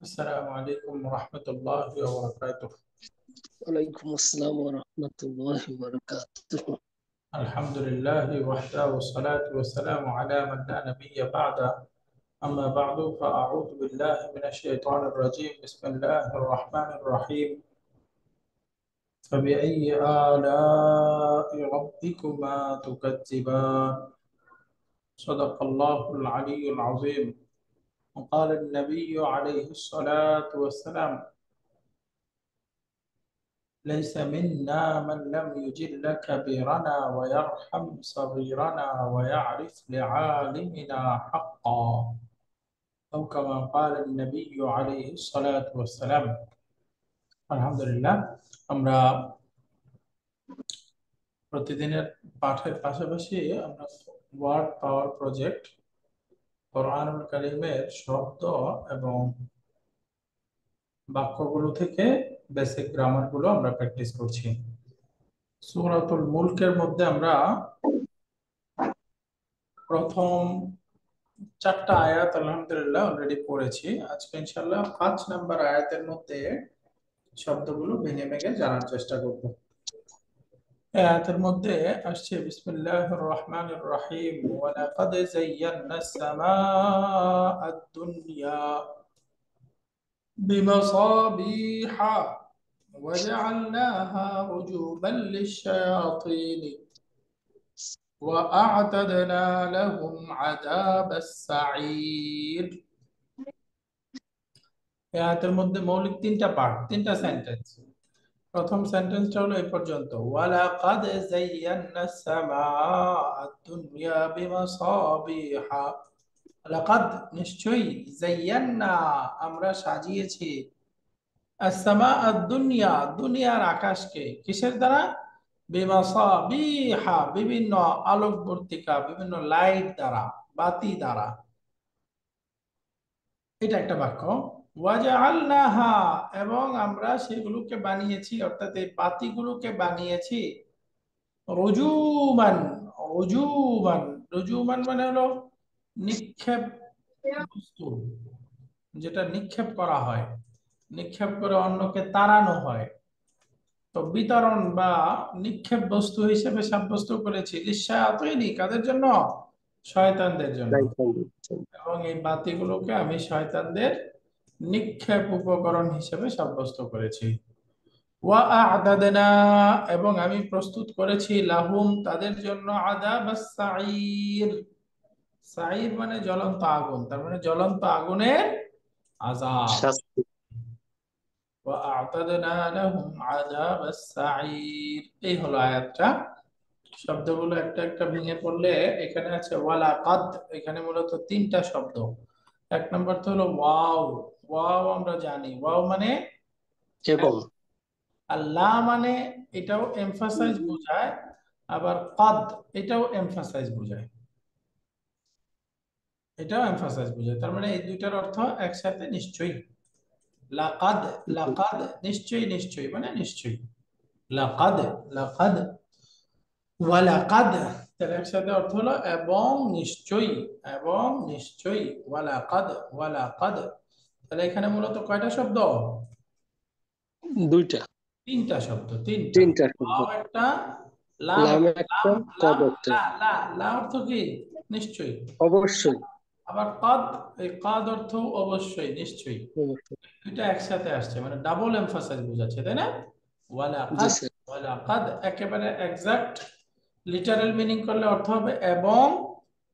السلام عليكم ورحمة الله وبركاته. ওয়ালাইকুম আসসালাম ওয়া রাহমাতুল্লাহি ওয়া বারাকাতুহু। الحمد لله وحده والصلاة والسلام على من لا نبي بعده. أما بعد فأعوذ بالله من الشيطان الرجيم. بسم الله الرحمن الرحيم. فبأي آلاء ربكما تكذبان؟ صدق الله العلي العظيم. وقال النبي عليه الصلاة والسلام: ليس منا من لم يجل كبيرنا ويرحم صغيرنا ويعرف لعالمنا حقا، أو كما قال النبي عليه الصلاة والسلام. আলহামদুলিল্লাহ, আমরা প্রতিদিনের পাঠের পাশাপাশি আমরা ওয়ার্ড পাওয়ার প্রজেক্ট কোরআনুল কারীমের শব্দ এবং বাক্যগুলো থেকে বেসিক গ্রামার গুলো আমরা প্র্যাকটিস করছি। সূরাতুল মুলকের মধ্যে আমরা প্রথম 4টা আয়াত আলহামদুলিল্লাহ অলরেডি পড়েছি। আজকে ইনশাআল্লাহ 5 নাম্বার আয়াতের মধ্যে শব্দগুলো ভেঙে ভেঙে জানার চেষ্টা করব। এই আয়াতের মধ্যে আসছে বিসমিল্লাহির রহমানির রহিম, ওয়া লাকাদ যায়্যানাস সামাআদ দুনিয়া বিমাসাবিহা ওয়া জাআলনাহা রুজুবান লিশ-শায়াতিন ওয়া আ'তাদনা লাহুম আযাবাস সাঈর। এই আয়াতের মধ্যে মৌলিক 3টা পার্ট, 3টা সেন্টেন্স। প্রথম সেন্টেন্সটা হলো এই পর্যন্ত, ওয়ালাকাদ যায়্যানাস সামাআদ দুনিয়া বিমাসাবিহা। লাকাদ নিশ্চয়ই, যায়্যানা আমরা সাজিয়েছি, আস-সামাআদ দুনিয়া দুনিয়ার আকাশকে কিসের দ্বারা? বিমাসাবিহা বিভিন্ন আলোকবর্তিকা, বিভিন্ন লাইট দ্বারা, বাতি দ্বারা। এটা একটা বাক্য। ওয়াজআলনাহা এবং আমরা সেগুলোকে বানিয়েছি, অর্থাৎ এই বাতিগুলোকে বানিয়েছি রুজুমান। রুজুমান, রুজুমান মানে হলো নিক্ষেপ বস্তু, যেটা নিক্ষেপ করা হয়, নিক্ষেপ করে অন্যকে তাড়ানো হয়। তো বিতরণ বা নিক্ষেপ বস্তু হিসেবে সাব্যস্ত করেছি লিশ-শায়াতিন, কাদের জন্য? শয়তানদের জন্য। এবং এই বাতিগুলোকে আমি শয়তানদের নিক্ষেপ উপকরণ হিসেবে সাব্যস্ত করেছি। ওয়া আ'তাদনা এবং আমি প্রস্তুত করেছি লাহুম তাদের জন্য আযাবাস সাঈর। সাঈর মানে জ্বলন্ত আগুন, তার মানে জ্বলন্ত আগুনের আযাব। শাস্তি। ওয়া আ'তাদনা লাহুম আযাবাস সাঈর। এই হলো আয়াতটা। শব্দগুলো একটা একটা ভেঙে পড়লে এখানে আছে ওয়ালাকাদ, এখানে মূলত 3টা শব্দ। এক নম্বর তো হলো ওয়াও। ওয়াও আমরা জানি, ওয়াও মানে এবং আর লা মানে এটাও এমফাসাইজ বোঝায়, আবার কাদ এটাও এমফাসাইজ বোঝায়, এটাও এমফাসাইজ বোঝায়। তার মানে এই দুইটার অর্থ একসাথে নিশ্চয়ই। লাকাদ, লাকাদ নিশ্চয়ই, নিশ্চয়ই মানে নিশ্চয়ই। লাকাদ, লাকাদ ওয়া লাকাদ, তার একসাথে অর্থ হলো এবং নিশ্চয়ই, এবং নিশ্চয়ই। ওয়া লাকাদ, ওয়া লাকাদ। তাহলে এখানে মূলত কয়টা শব্দ? দুইটা, 3টা শব্দ, 3টা। তিনটা শব্দ। ওয়াও একটা, লাম লাম একটা। একটা, লাম, কদ লাম, একটা। লা, লা, লা অর্থ কি? নিশ্চয়ই। অবশ্যই, আবার কাদ, এই কাদ অর্থ অবশ্যই, নিশ্চয়ই। অবশ্যই। এটা একসাথে আসছে মানে ডাবল এমফাসাইজ বোঝাচ্ছে, তাই না? ওয়ালা জি কাদ, স্যার। ওয়ালা কাদ একেবারে এক্সাক্ট লিটারাল মিনিং করলে অর্থ হবে এবং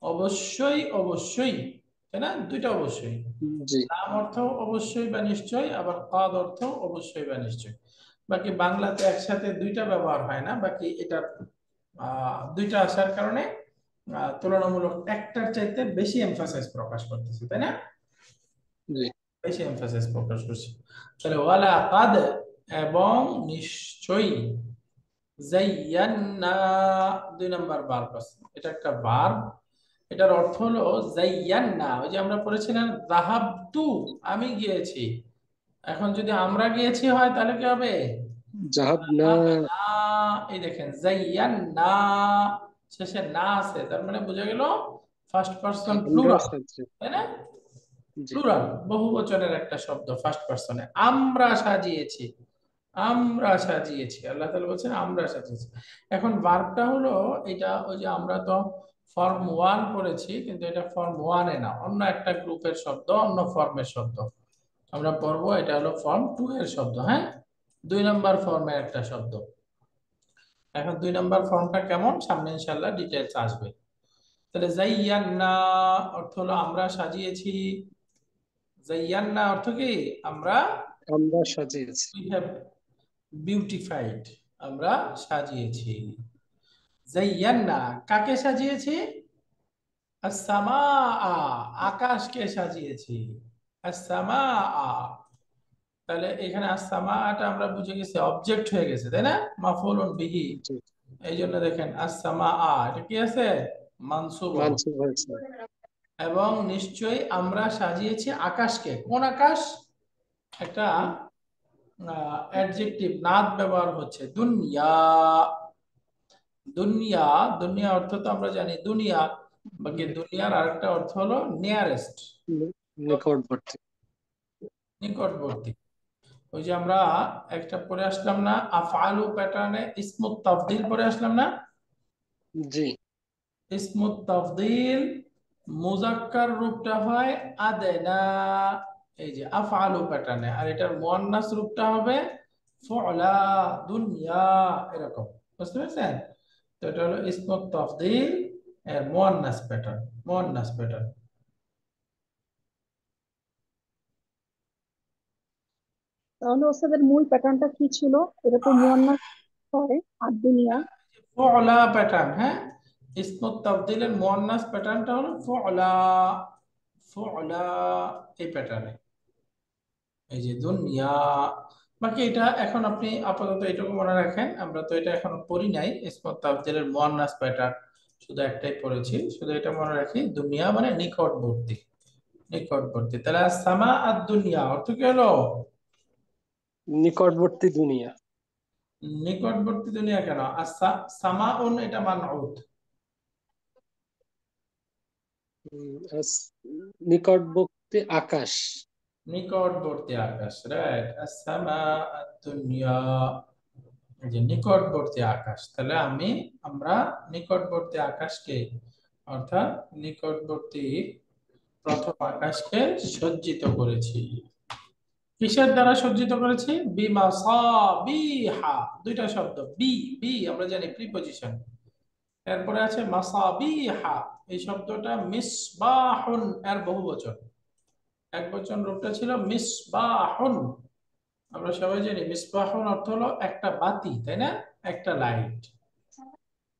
অবশ্যই, অবশ্যই, তাই না? দুইটা অবশ্যই। জি লাম অর্থ অবশ্যই বা নিশ্চয়ই, আবার কাদ অর্থ অবশ্যই বা নিশ্চয়ই। বাকি বাংলাতে একসাথে দুইটা ব্যবহার হয় না, বাকি এটা দুইটা আসার কারণে তুলনামূলক একটার চাইতে বেশি এমফাসাইজ প্রকাশ করতেছে, তাই না? জি। বেশি এমফাসিস প্রকাশ করছি। তাহলে ওয়ালা কাদ এবং নিশ্চয়ই, যায়্যান্না 2 নাম্বার ভার্ব আছে, এটা একটা ভার্ব। এটার অর্থ হলো যায়্যান্না, ওই যে আমরা পড়েছিলাম যাহাবতু আমি গিয়েছি। এখন যদি আমরা গিয়েছি হয় তাহলে কি হবে? জাহাব না। যাহাবনা। এই দেখেন যায়্যান্না শেষে না আছে, তার মানে বোঝা গেল ফার্স্ট পারসন আমরা প্লুরাল, ছাত্র। তাই না? জি। প্লুরাল বহুবচনের একটা শব্দ ফার্স্ট পারসনে। আমরা সাজিয়েছি, আমরা সাজিয়েছি, আল্লাহ তাআলা বলছেন আমরা সাজিয়েছি। এখন ভার্বটা হলো এটা, ওই যে আমরা তো ফর্ম 1 পড়েছি, কিন্তু এটা ফর্ম 1 এ না, অন্য একটা গ্রুপের শব্দ, অন্য ফর্মের শব্দ আমরা পড়বো। এটা হলো ফর্ম 2 এর শব্দ, হ্যাঁ, 2 নম্বর ফর্মের একটা শব্দ। এখন 2 নম্বর ফর্মটা কেমন সামনে ইনশাআল্লাহ ডিটেইলস আসবে। তাহলে জাইয়ান্না অর্থ হলো আমরা সাজিয়েছি। জাইয়ান্না অর্থ কি? আমরা, আমরা সাজিয়েছি। we have beautified, আমরা সাজিয়েছি। জাইয়ান্না কাকে সাজিয়েছি? as-সামাআ, আকাশকে সাজিয়েছি। as-সামাআ, তাহলে এখানে as-সামাআটা আমরা বুঝে গেছি অবজেক্ট হয়ে গেছে, তাই না, মাফউলুন বিহি। জি। এই জন্য দেখেন as-সামাআ এটা কি আছে, মানসুব অবস্থা। মানসুব হয়েছে। এবং নিশ্চয়ই আমরা সাজিয়েছি আকাশকে। কোন আকাশ? একটা অ্যাডজেক্টিভ নাদ ব্যবহার হচ্ছে, দুনিয়া। দুনিয়া, দুনিয়া অর্থ তো আমরা জানি দুনিয়া, বাকি দুনিয়ার আরেকটা অর্থ হলো নিয়ারেস্ট, নিকটবর্তী। নিকটবর্তী। ওই যে আমরা একটা পড়ে আসলাম না, আফআলু প্যাটার্নে ইসমুত তাফদিল পড়ে আসলাম না। জি। ইসমুত তাফদিল মুজাক্কার রূপটা হয় আদেনা, এই যে আফআলু প্যাটার্নে, আর এটার মুয়ান্নাস রূপটা হবে ফুআলা, দুনিয়া, এরকম। বুঝতে পেরেছেন? তো এটা হলো ইসমুত তাফদিল এর মুয়ান্নাস প্যাটার্ন, মুয়ান্নাস প্যাটার্ন। তাহলে ওস্তাদের মূল প্যাটার্নটা কি ছিল? এটা তো মুয়ান্নাস হয় আর দুনিয়া। ফুআলা প্যাটার্ন, হ্যাঁ, ইসমুত তাফদিলের মুয়ান্নাস প্যাটার্নটা হলো ফুআলা, ফুআলা, এই প্যাটার্নে, এই যে দুনিয়া। বাকি এটা এখন আপনি আপাতত এটুকু মনে রাখেন, আমরা তো এটা এখন পড়ি নাই, ইসমত তাফদীলের মুয়ান্নাস প্যাটার্ন শুধু একটাই পড়েছি, শুধু এটা মনে রাখি, দুনিয়া মানে নিকটবর্তী, নিকটবর্তী। তাহলে সামা আর দুনিয়া অর্থ কি হলো? নিকটবর্তী দুনিয়া। নিকটবর্তী দুনিয়া কেন? আর সামাউন এটা মানউত, নিকটবর্তী আকাশ। নিকটবর্তী আকাশ, রাইট। সামা আর দুনিয়া, এই যে নিকটবর্তী আকাশ। তাহলে আমরা নিকটবর্তী আকাশকে, অর্থাৎ নিকটবর্তী প্রথম আকাশকে সজ্জিত করেছি। কিসের দ্বারা সজ্জিত করেছি? বিমাসাবিহা, দুইটা শব্দ, বি, বি আমরা জানি প্রিপজিশন, এরপরে আছে মাসাবিহা। এই শব্দটা মিসবাহুন এর বহুবচন, একবচন রূপটা ছিল মিসবাহুন। আমরা সবাই জানি মিসবাহুন অর্থ হলো একটা বাতি, তাই না, একটা লাইট।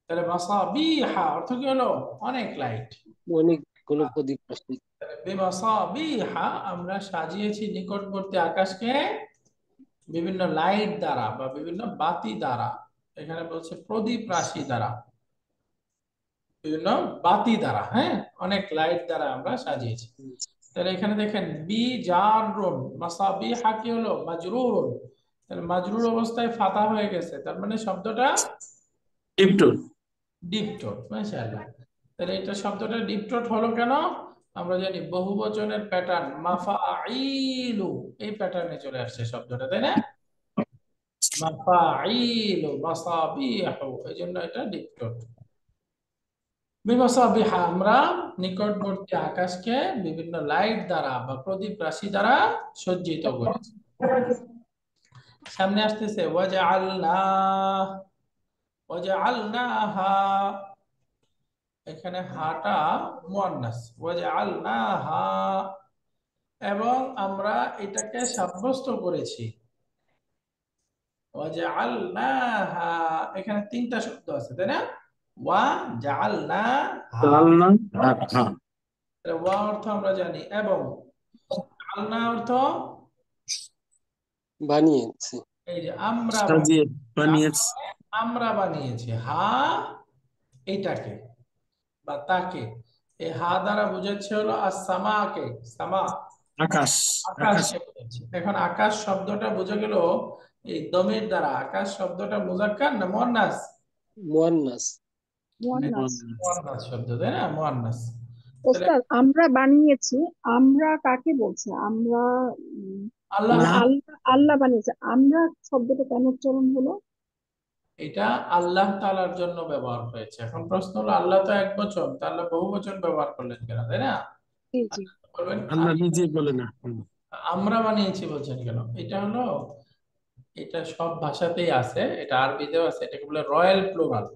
তাহলে মাসাবিহা অর্থ কি হলো? অনেক লাইট। অনেকগুলো প্রদীপ প্রস্তুত। বিমাসাবিহা আমরা সাজিয়েছি নিকটবর্তী আকাশকে বিভিন্ন লাইট দ্বারা বা বিভিন্ন বাতি দ্বারা। এখানে বলছে প্রদীপ রাশি দ্বারা, বিভিন্ন বাতি দ্বারা, হ্যাঁ, অনেক লাইট দ্বারা আমরা সাজিয়েছি। তাহলে এখানে দেখেন বি জারুন, মাসাবিহা কি হলো? মাজরুরুন। তাহলে মাজরুর অবস্থায় ফাতা হয়ে গেছে, তার মানে শব্দটা টিপটুন। ডিপটোট, মাশাআল্লাহ। তাহলে এটা শব্দটা ডিপটোট হলো কেন? আমরা জানি বহুবচনের প্যাটার্ন মাফাইলু, এই প্যাটার্নে চলে আসছে শব্দটা, তাই না, মাফাইলু মাসাবিহু, এই জন্য এটা ডিপটোট। বিমাসাবিহা আমরা নিকটবর্তী আকাশকে বিভিন্ন লাইট দ্বারা বা প্রদীপ রাশি দ্বারা সজ্জিত করেছি। সামনে আসতেছে ওয়াজআলনা, ওয়াজআলনাহা, এখানে হাটা মুয়ান্নাস, ওয়াজআলনাহা, এবং আমরা এটাকে সাব্যস্ত করেছি। ওয়াজআলনাহা, এখানে তিনটা শব্দ আছে, তাই না, ওয়া জাআলনাহা। চালনা আর হ্যাঁ, ওয়া অর্থ আমরা জানি, এবং জাআলনা অর্থ বানিয়েছি। এই যে আমরা সাজিয়ে বানিয়েছি, বানিয়েছে আমরা বানিয়েছি। হা এটাকে বা তাকে, এই হা দ্বারা বুঝাচ্ছে হলো as-সামাকে, সামা আকাশ। আকাশ আকাশকে বোঝাচ্ছে। এখন আকাশ শব্দটা বোঝা গেল এই দমের দ্বারা। আকাশ শব্দটা মুযাক্কার না মুয়ান্নাস? মুয়ান্নাস। মুয়ান্নাস। মুয়ান্নাস শব্দ, তাই না, মুয়ান্নাস। ওস্তাদ আমরা বানিয়েছি, আমরা কাকে বলছে? আমরা আল্লাহ, মানে আল্লাহ আল্লাহ বানিয়েছে, আমরা শব্দটা কেন উচ্চারণ হলো? এটা আল্লাহ তাআলার জন্য ব্যবহার হয়েছে। এখন প্রশ্ন হলো, আল্লাহ তো এক বচন, তা আল্লাহ বহু বচন ব্যবহার করলেন কেন, তাই না? জি জি। বলবেন আল্লাহ নিজেই বলে না। আমরা বানিয়েছি বলছেন কেন? এটা হলো, এটা সব ভাষাতেই আছে, এটা আরবিতেও আছে, এটাকে বলে রয়্যাল প্লুরাল।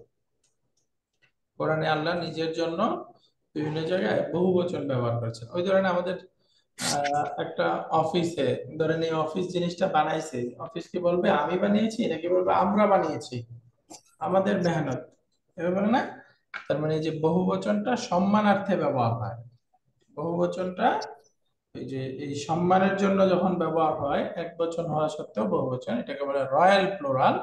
কোরআনে আল্লাহ নিজের জন্য বিভিন্ন জায়গায় বহু বচন ব্যবহার করেছেন। ওই ধরেন আমাদের একটা অফিসে, ধরেন এই অফিস জিনিসটা বানাইছে, অফিস কি বলবে আমি বানিয়েছি, নাকি বলবে আমরা বানিয়েছি, আমাদের মেহনত, এভাবে বলে না? তার মানে এই যে বহু বচনটা সম্মানার্থে ব্যবহার হয়। বহু বচনটা এই যে এই সম্মানের জন্য যখন ব্যবহার হয়, এক বচন হওয়া সত্ত্বেও বহু বচন, এটাকে বলে রয়্যাল প্লুরাল,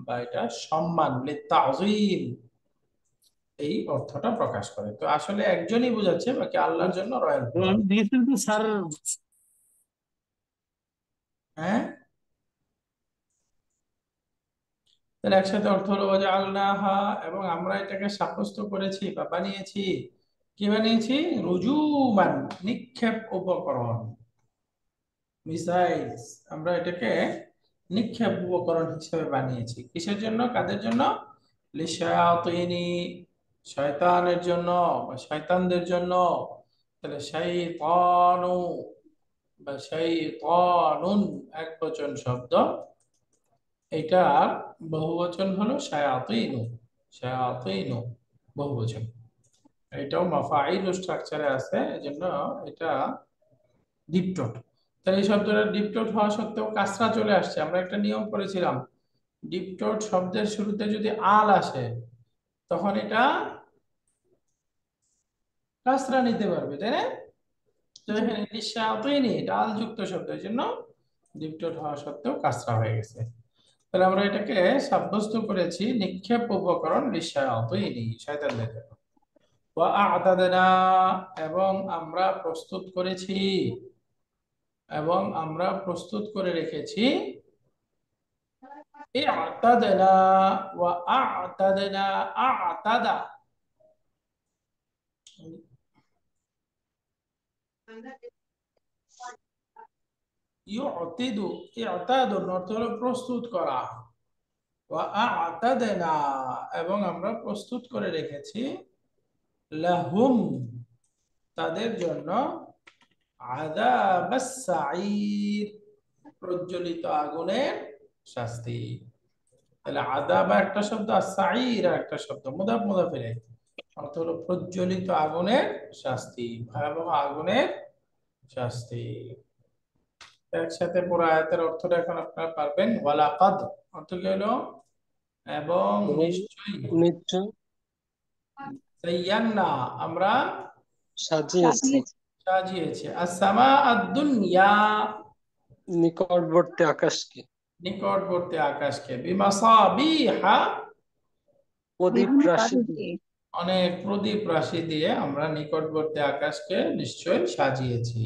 বা এটা সম্মান লিতাযীম, এই অর্থটা প্রকাশ করে। তো আসলে একজনই বোঝাচ্ছে, বাকি আল্লাহর জন্য রয়্যাল তো প্লুরাল। আমি দিয়েছি তো স্যার। হ্যাঁ, তাহলে একসাথে অর্থ হলো যে আল্লাহা, এবং আমরা এটাকে সাব্যস্ত করেছি বা বানিয়েছি। কি বানিয়েছি? রুজুমান, নিক্ষেপ উপকরণ, মিসাইলস। আমরা এটাকে নিক্ষেপ উপকরণ হিসেবে বানিয়েছি। কিসের জন্য, কাদের জন্য? লিশায়াতিনি, শয়তানের জন্য বা শয়তানদের জন্য। তাহলে শাইতানু বা শাইতানুন এক বচন শব্দ, এটার বহুবচন হলো শায়াতিনু। শায়াতিনু বহুবচন, এটাও মাফাইল স্ট্রাকচারে আছে, এজন্য এটা ডিপটোট। তাহলে এই শব্দটা ডিপটোট হওয়া সত্ত্বেও কাসরা চলে আসছে। আমরা একটা নিয়ম করেছিলাম, ডিপটোট শব্দের শুরুতে যদি আল আসে, তখন এটা কাসরা নিতে পারবে, তাই না? তো জি। এখানে নিঃশ্বাসই এটা আল যুক্ত শব্দ, এই জন্য ডিপটোট হওয়া সত্ত্বেও কাসরা হয়ে গেছে। তাহলে আমরা এটাকে সাব্যস্ত করেছি নিক্ষেপ উপকরণ লিশায়াতিনি, শয়তানদের জন্য। ওয়া আ'তাদনা, এবং আমরা প্রস্তুত করেছি, এবং আমরা প্রস্তুত করে রেখেছি। ই'তাদনা ওয়া আ'তাদনা, আ'তাদা, ইউ'তিদু, ই'তাদুর অর্থ হলো প্রস্তুত করা। ওয়া আ'তাদনা, এবং আমরা প্রস্তুত করে রেখেছি, লাহুম, তাদের জন্য, আযাবাস সাঈর, প্রজ্বলিত আগুনের শাস্তি। তাহলে আযাবা একটা শব্দ, আর সাঈর একটা শব্দ, মুদাফ মুদাফ ইলাইহি, অর্থ হলো প্রজ্বলিত আগুনের শাস্তি, ভয়াবহ আগুনের শাস্তি। একসাথে পুরো আয়াতের অর্থটা এখন আপনারা পারবেন। ওয়ালাকাদ অর্থ কি হলো? এবং এবং নিশ্চয়ই, নিশ্চয় যায়্যান্না আমরা সাজিয়েছি সাজিয়েছি সাজিয়েছি, আসসামা আদ-দুনিয়া, নিকটবর্তী আকাশকে নিকটবর্তী আকাশকে, বিমাসাবিহা, প্রদীপ বিভিন্ন রাশি কাজে দিয়ে দিয়ে। অনেক প্রদীপ রাশি দিয়ে আমরা নিকটবর্তী আকাশকে নিশ্চয় সাজিয়েছি।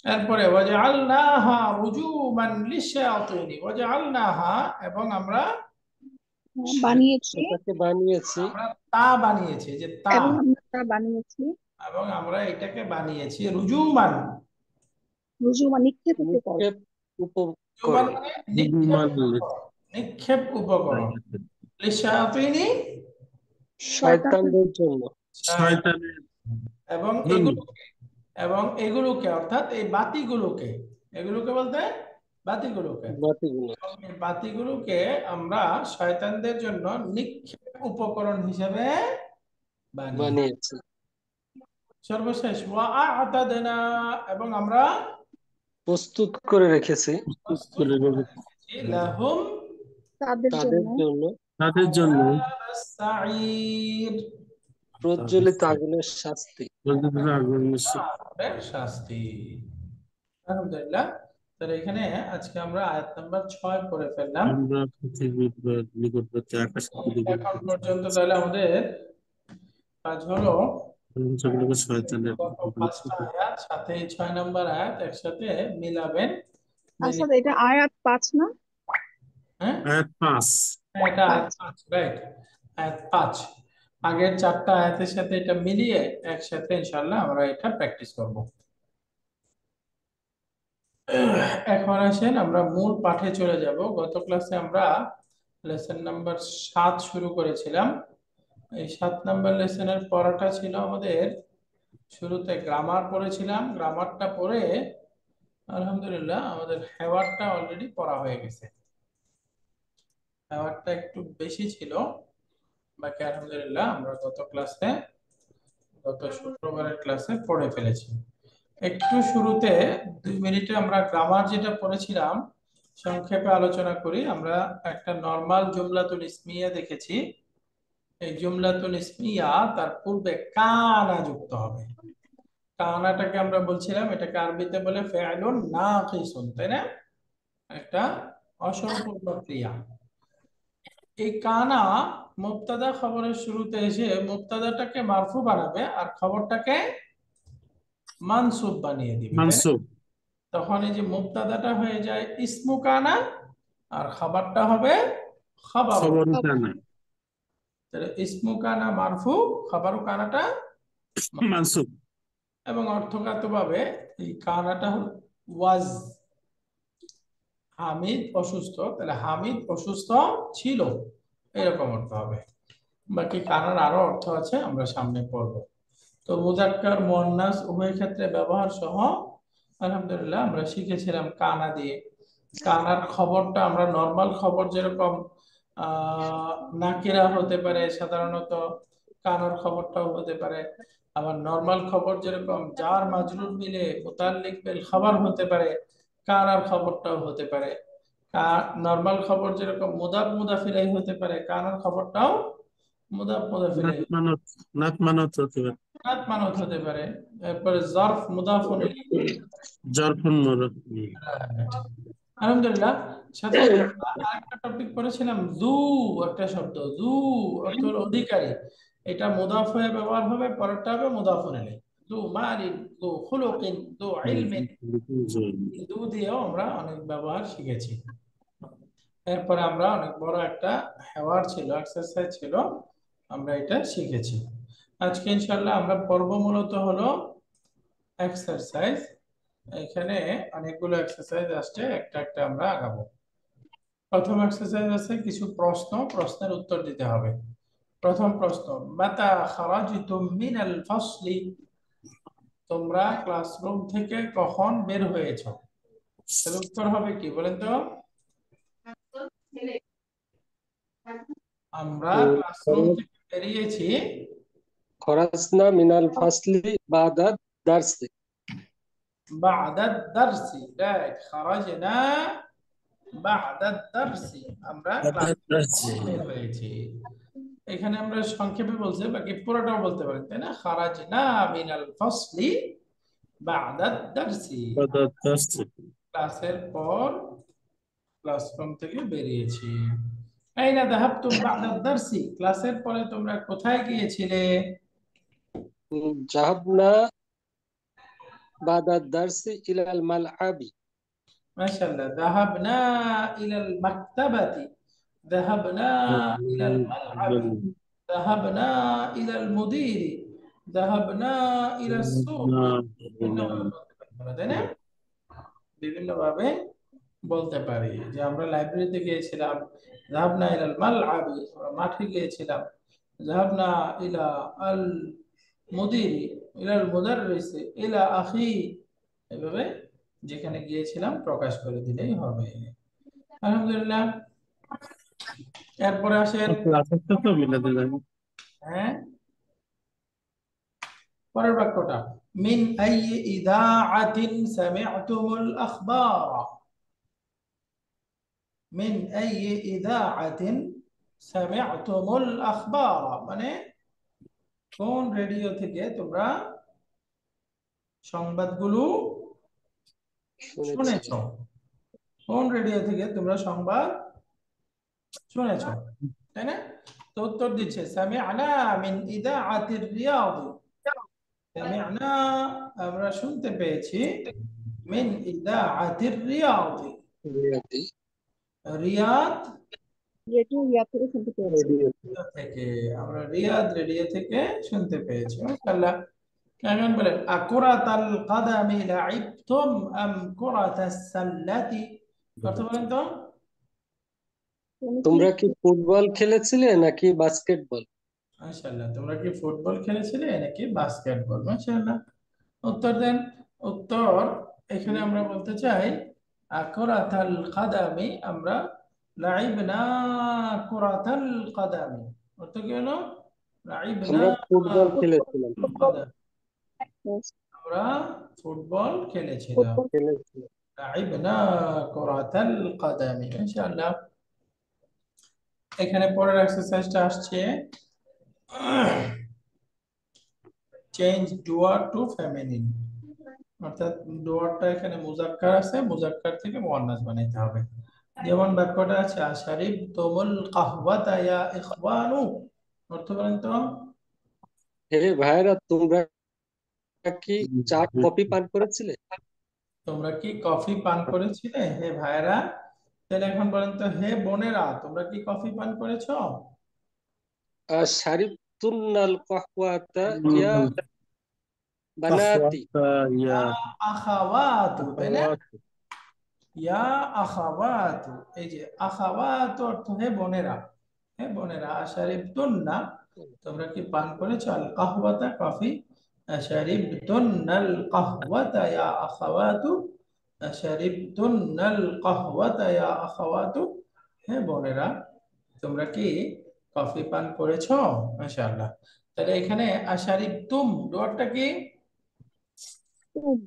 এরপরে ওয়াজআলনাহা রুজুমান লিশায়াতিনি, ওয়াজআলনাহা, এবং আমরা বানিয়েছি, এটাকে বানিয়েছি আমরা তা বানিয়েছি, যে তা, এবং আমরা তা বানিয়েছি এবং আমরা এটাকে বানিয়েছি রুজুমান। রুজুমা, নিক্ষেপ উপকরণ। নিক্ষেপ রুজুমান উপকরণ মানে নিক্ষেপ উপকরণ, নিক্ষেপ উপকরণ, লিশায়াতিনি, শয়তানদের শয়তানদের জন্য শয়তানের এবং জন্য। এগুলোকে, এবং এগুলোকে অর্থাৎ এই বাতিগুলোকে, এগুলোকে বলতে বাতিগুলোকে, বাতিগুলো এবং এই বাতিগুলোকে আমরা শয়তানদের জন্য নিক্ষেপ উপকরণ হিসেবে বানিয়ে। বানিয়েছি সর্বশেষ ওয়া আ'তাদনা, এবং আমরা প্রস্তুত করে রেখেছি প্রস্তুত করে করে রেখেছি রেখেছি, লাহুম তাদের তাদের জন্য জন্য তাদের জন্য আযাবাস সাঈর, প্রজ্বলিত আগুনের শাস্তি। আগুনের শাস্তি। আলহামদুলিল্লাহ। তাহলে এখানে আজকে আমরা আয়াত নাম্বার 6 পড়ে ফেললাম। আমরা পৃথিবীর নিকটবর্তী আকাশ এখন পর্যন্ত তাহলে আমাদের কাজ হলো সেগুলোকে শয়তানের গত 5টা আয়াত সাথে এই 6 নাম্বার আয়াত একসাথে মিলাবেন। মিলিয়ে, আসলে এটা আয়াত 5 না? হ্যাঁ আয়াত 5। হ্যাঁ, এটা আয়াত 5। 5, রাইট, আয়াত 5। আগের 4টা আয়াতের সাথে এটা মিলিয়ে একসাথে ইনশাআল্লাহ আমরা এটা প্র্যাকটিস করব। এখন আসেন আমরা মূল পাঠে চলে যাব। গত ক্লাসে আমরা লেসন নাম্বার 7 শুরু করেছিলাম। এই 7 নাম্বার লেসনের পড়াটা ছিল আমাদের, শুরুতে গ্রামার পড়েছিলাম। গ্রামারটা পড়ে আলহামদুলিল্লাহ আমাদের হেওয়ারটা অলরেডি পড়া হয়ে গেছে। হেওয়ারটা একটু বেশি ছিল, বাকি আলহামদুলিল্লাহ আমরা গত শুক্রবারের ক্লাসে পড়ে ফেলেছি। একটু শুরুতে 2 মিনিটে আমরা গ্রামার যেটা পড়েছিলাম সংক্ষেপে আলোচনা করি। আমরা একটা নরমাল জুমলাতুল ইসমিয়া দেখেছি। এই জুমলাতুল ইসমিয়া তার পূর্বে কানা যুক্ত হবে। কানাটাকে আমরা বলছিলাম, এটাকে আরবিতে বলে ফেআলুন নাকিসুন, তাই না? একটা অসম্পূর্ণ ক্রিয়া। এই কানা মুবতাদা খবরের শুরুতে এসে মুবতাদাটাকে মারফু বানাবে আর খবরটাকে মানসুব বানিয়ে দিবে, তাই না? মানসুব। তখন এই যে মুবতাদাটা হয়ে যায় ইসমু কানা আর খাবারটা হবে খাবার। খবর কানা তাহলে ইসমু কানা মারফু, খাবারু কানাটা মারফু। মানসুব। এবং অর্থগতভাবে এই কানাটা হল ওয়াজ। হামিদ অসুস্থ, তাহলে হামিদ অসুস্থ ছিল, এরকম অর্থ হবে। বাকি কানার আরো অর্থ আছে, আমরা সামনে পড়ব। তো মুযাক্কার মুয়ান্নাস উভয় ক্ষেত্রে ব্যবহার সহ আলহামদুলিল্লাহ আমরা শিখেছিলাম কানা দিয়ে। কানার খবরটা আমরা নরমাল খবর যেরকম আহ নাকিরা হতে পারে, সাধারণত কানার খবরটাও হতে পারে। আবার নরমাল খবর যেরকম জার মাজরুর মিলে মুতাল্লিক বিল খবর হতে পারে, কানার খবরটাও হতে পারে। নরমাল খবর যেরকম মুদাফ মুদাফ ইলাইহি হতে পারে, কানার খবরটাও মুদাফ মুদাফ নাত ইলাইহি, মানত নাত মানত হতে পারে। নাত মানত হতে পারে। এরপরে জরফ মুদাফুন ইলাইহি। জরফুন আলহামদুলিল্লাহ। সাথে সাথে আমরা আরেকটা টপিক পড়েছিলাম, জু, একটা শব্দ জু অর্থ হলো অধিকারী। এটা মুদাফ হয়ে ব্যবহার হবে, পরেরটা হবে মুদাফুন ইলাইহি। জু মালিন, জু খুলুকিন, জু ইলমিন। জু দিয়েও আমরা অনেক ব্যবহার শিখেছি। এরপরে আমরা অনেক বড় একটা হেওয়ার ছিল, এক্সারসাইজ ছিল, আমরা এটা শিখেছি। আজকে ইনশাআল্লাহ আমরা পর্ব মূলত হলো এক্সারসাইজ। এখানে অনেকগুলো এক্সারসাইজ আসছে, একটা একটা আমরা আগাবো। প্রথম এক্সারসাইজ আছে কিছু প্রশ্ন, প্রশ্নের উত্তর দিতে হবে। প্রথম প্রশ্ন, মাতা খারাজিতুম মিনাল ফাসলি, তোমরা ক্লাসরুম থেকে কখন বের হয়েছো? তাহলে উত্তর হবে কি বলেন তো? আমরা ক্লাসরুম থেকে বেরিয়েছি খরাজনা মিনাল ফাসলি বাদা দারসি। বা'দাদ দারসি, রাইট। খারাজনা বা'দাদ দারসি, আমরা ক্লাস থেকে বের হয়েছি। এখানে আমরা সংক্ষেপে বলছি, বাকি পুরোটাও বলতে পারেন, তাই না? খারাজনা মিনাল ফাসলি বা'দাদ দারসি, ক্লাসের পর ক্লাসরুম থেকে বেরিয়েছি। আইনা যাহাবতুম বা'দাদ দারসি, ক্লাসের পরে তোমরা কোথায় গিয়েছিলে? জাহাবনা বাদা দারসি ইলাল মালআবি। মাশাআল্লাহ। যাহাবনা ইলাল মাকতাবাতি, যাহাবনা ইলাল মালআবি, যাহাবনা ইলাল মুদিরি, যাহাবনা ইলাস সুক। বিভিন্নভাবে বলতে পারি আমরা, তাই না? বিভিন্নভাবে বলতে পারি যে আমরা লাইব্রেরিতে গিয়েছিলাম, যাহাবনা ইলাল মালআবি, আমরা মাঠে গিয়েছিলাম, যাহাবনা ইলা আল মুদিরি, ইলাল মুদাররিসি, ইলা আখি। এভাবে যেখানে গিয়েছিলাম প্রকাশ করে দিলেই হবে। আলহামদুলিল্লাহ। এরপরে আসেন, তো মিলাতে যাবে। হ্যাঁ, পরের বাক্যটা, মিন আই ইদাআতিন সামি'তুমুল আখবার, মিন আই ইদাআতিন সামি'তুমুল আখবার, মানে কোন রেডিও থেকে তোমরা সংবাদগুলো শুনেছো? কোন রেডিও থেকে তোমরা সংবাদ শুনেছো, তাই না? তো উত্তর দিচ্ছে সামি'না মিন ইদাআতির রিয়াদ, সামি'না আমরা শুনতে পেয়েছি, মিন ইদাআতির রিয়াদ, রিয়াদ রেডিও ইয়া থেকে শুনতে পেয়েছি। থেকে আমরা রেডিও থেকে শুনতে পেয়েছি। মাশাআল্লাহ। এখন বলেন আকুরাতাল কাদামি লাইবতুম আম কুরাতাস সাল্লাতি, অর্থ বলেন তো। তুমি কি তোমরা কি ফুটবল খেলেছিলে নাকি বাস্কেটবল? মাশাআল্লাহ, তোমরা কি ফুটবল খেলেছিলে নাকি বাস্কেটবল? মাশাআল্লাহ, উত্তর দেন। উত্তর এখানে আমরা বলতে চাই কুরাতাল কাদামি, আমরা লাইবনা কুরাতাল কাদামি। অর্থ কি হলো? লাইবনা আমরা ফুটবল ফুটবল খেলেছিলাম। ফুটবল আমরা ফুটবল খেলেছিলাম। ফুটবল খেলেছিলাম। লাইবনা কুরাতাল কাদামি। ইনশাআল্লাহ। এখানে পরের এক্সারসাইজটা আসছে চেঞ্জ ডুয়ার টু ফেমিনিন, অর্থাৎ ডুয়ারটা এখানে মুজাক্কার আছে, মুজাক্কার থেকে মুয়ান্নাস বানাইতে হবে। যেমন বাক্যটা আছে আশারিব তুমুল কাহওয়াতা ইয়া ইখওয়ানু, অর্থ বলেন তো। হে ভাইরা, তোমরা কি চা কফি পান করেছিলে? তোমরা কি কফি পান করেছিলে হে ভাইরা? তাহলে এখন বলেন তো হে বোনেরা, তোমরা কি কফি পান করেছো? শারিবতুন্নাল কাহওয়াতা ইয়া বানাতি। ইয়া আখাওয়াতু, তাই না? আখাওয়াত। ইয়া আখাওয়াতু, এই যে আখাওয়াতু অর্থ হে বোনেরা। হে বোনেরা, আশারিবতুন্না, তোমরা কি পান করেছো আল কাহওয়াতা, কফি। আশারিবতুন্নাল কাহওয়াতা ইয়া আখাওয়াতু, আশারিবতুন্নাল কাহওয়াতা ইয়া আখাওয়াতু, হে বোনেরা, তোমরা কি কফি পান করেছো? মাশাআল্লাহ। তাহলে এখানে আশারিবতুম ডুয়ারটা কি? তুম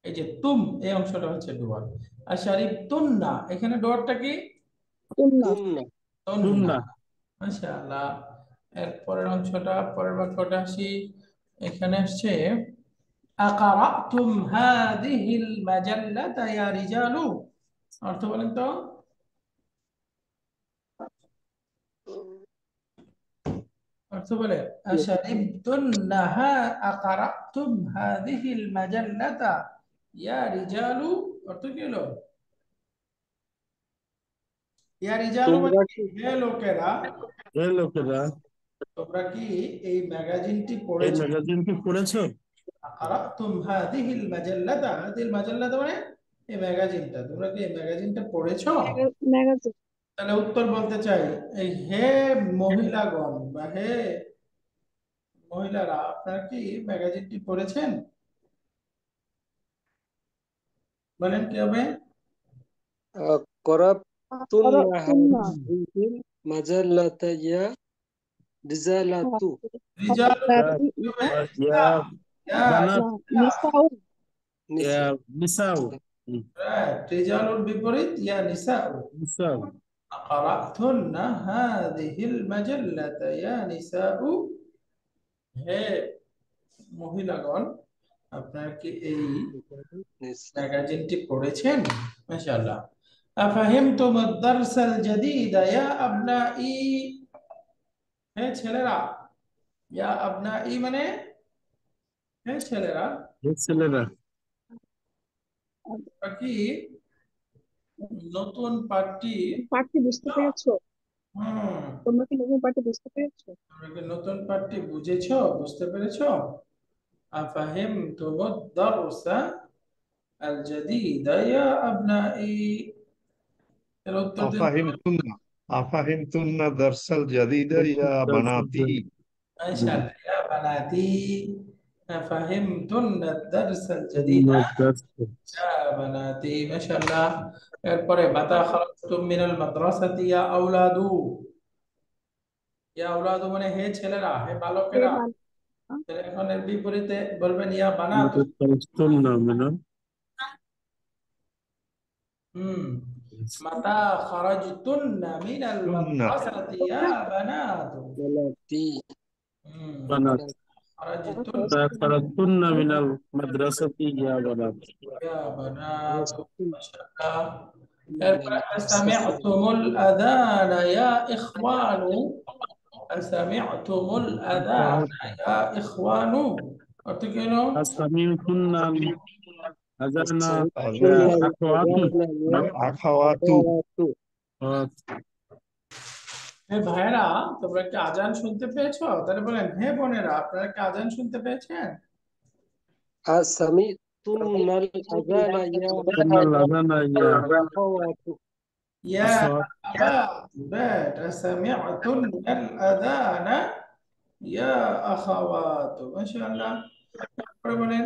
এই যে তুম, এই অংশটা হচ্ছে ডুয়ার। আশারিবতুন্না, এখানে ডুয়ারটা কি? তুমনা তুন্না। তুন্না। তুন্না। মাশাআল্লাহ। এর পরের অংশটা, পরের বাক্যটা আসি। এখানে আসছে আকারাতুম হাদিহিল মাজাল্লাতা ইয়া রিজালু, অর্থ বলেন তো। অর্থ বলে আশারিবতুন্নাহা আকারাতুম হাদিহিল মাজাল্লাতা ইয়া রিজালু, অর্থ কি হলো? ইয়া রিজালু মানে তোমরা কি? কি হে লোকেরা, এই লোকেরা তোমরা কি এই ম্যাগাজিনটি এই পড়েছো? ম্যাগাজিনটি পড়েছো? আকারাতুম হাদিহিল মাজাল্লাতা, হাদিহিল মাজাল্লাতা মানে এই ম্যাগাজিনটা, তোমরা কি এই ম্যাগাজিনটা পড়েছো? ম্যাগাজিন। তাহলে উত্তর বলতে চাই এই হে মহিলাগণ বা হে মহিলারা, আপনারা কি ম্যাগাজিনটি পড়েছেন? বলেন কি হবে? করাবতুন্নাহা তুমনা হাদিহিল মাজাল্লাতা ইয়া রিজালাতু। রিজাল ইয়া হাদাতি কি হবে? ইয়া ইয়া বানাত। নিসাউ ইয়া নিসা। নিসাও। হুম, রিজালুর বিপরীত ইয়া নিসাউ। নিসাও। قرأتن هذه المجلة يا نساء, হে মহিলাগণ, আপনারা কি এই নিসা। ম্যাগাজিনটি পড়েছেন? মাশাআল্লাহ। আফাহিমতুম আদ-দারসাল জাদীদা ইয়া আবনাই, হে ছেলেরা, ইয়া আবনাই মানে হে ছেলেরা, এই ছেলেরা তোমরা কি নতুন পাঠটি, পাঠটি বুঝতে পেরেছো? হুম, তোমরা কি নতুন পাঠটি বুঝতে পেরেছো? তোমরা কি নতুন পাঠটি বুঝেছো, বুঝতে পেরেছো? আফাহিমতুম আদ-দারসা আল জাদীদা ইয়া আবনাই, এর উত্তর দিন। أفهمتن أفهمتن الدرس الجديد يا بناتي؟ মাশাআল্লাহ, ইয়া বানাতি, ফাহিমতুন আদ-দারস আল-জাদীদ ইয়া বানাতি। মাশাআল্লাহ। এরপরে মাতা খারাজতুম মিনাল মাদ্রাসাতি ইয়া আওলাদু, ইয়া আওলাদু মানে হে ছেলেরা, হে হে বালকেরা। বাল তাহলে এখন এর বিপরীতে বলবেন ইয়া বানাতু। তুন্না মানে হুম, মাতা খারাজতুন্না মিনাল تن মাদ্রাসাতি ইয়া বানাতু। বানাতি। হুম, বানাত। খারাজতুন خرجتن من المدرسة يا بنات. ইয়া বানাতু। মাশাআল্লাহ। এরপরে আসামি'তুমুল আযানা ইয়া ইখওয়ানু, আসামি'তুমুল আযানা ইয়া ইখওয়ানু, অর্থ কি হলো? أسمعتن أذان يا أستمعتن أخوات. الأذان يا الأخوات أخوات. হে ভাইরা, তোমরা কি আজান শুনতে পেয়েছো? তাহলে বলেন, হে বোনেরা, আপনারা কি আজান শুনতে পেয়েছেন? أسمعتن الأذان يا إن الأذان يا أخوات ইয়া أخوات আবাত সামি'তুন আল আযানা ইয়া আখাওয়াত। মাশাআল্লাহ। তারপরে বলেন,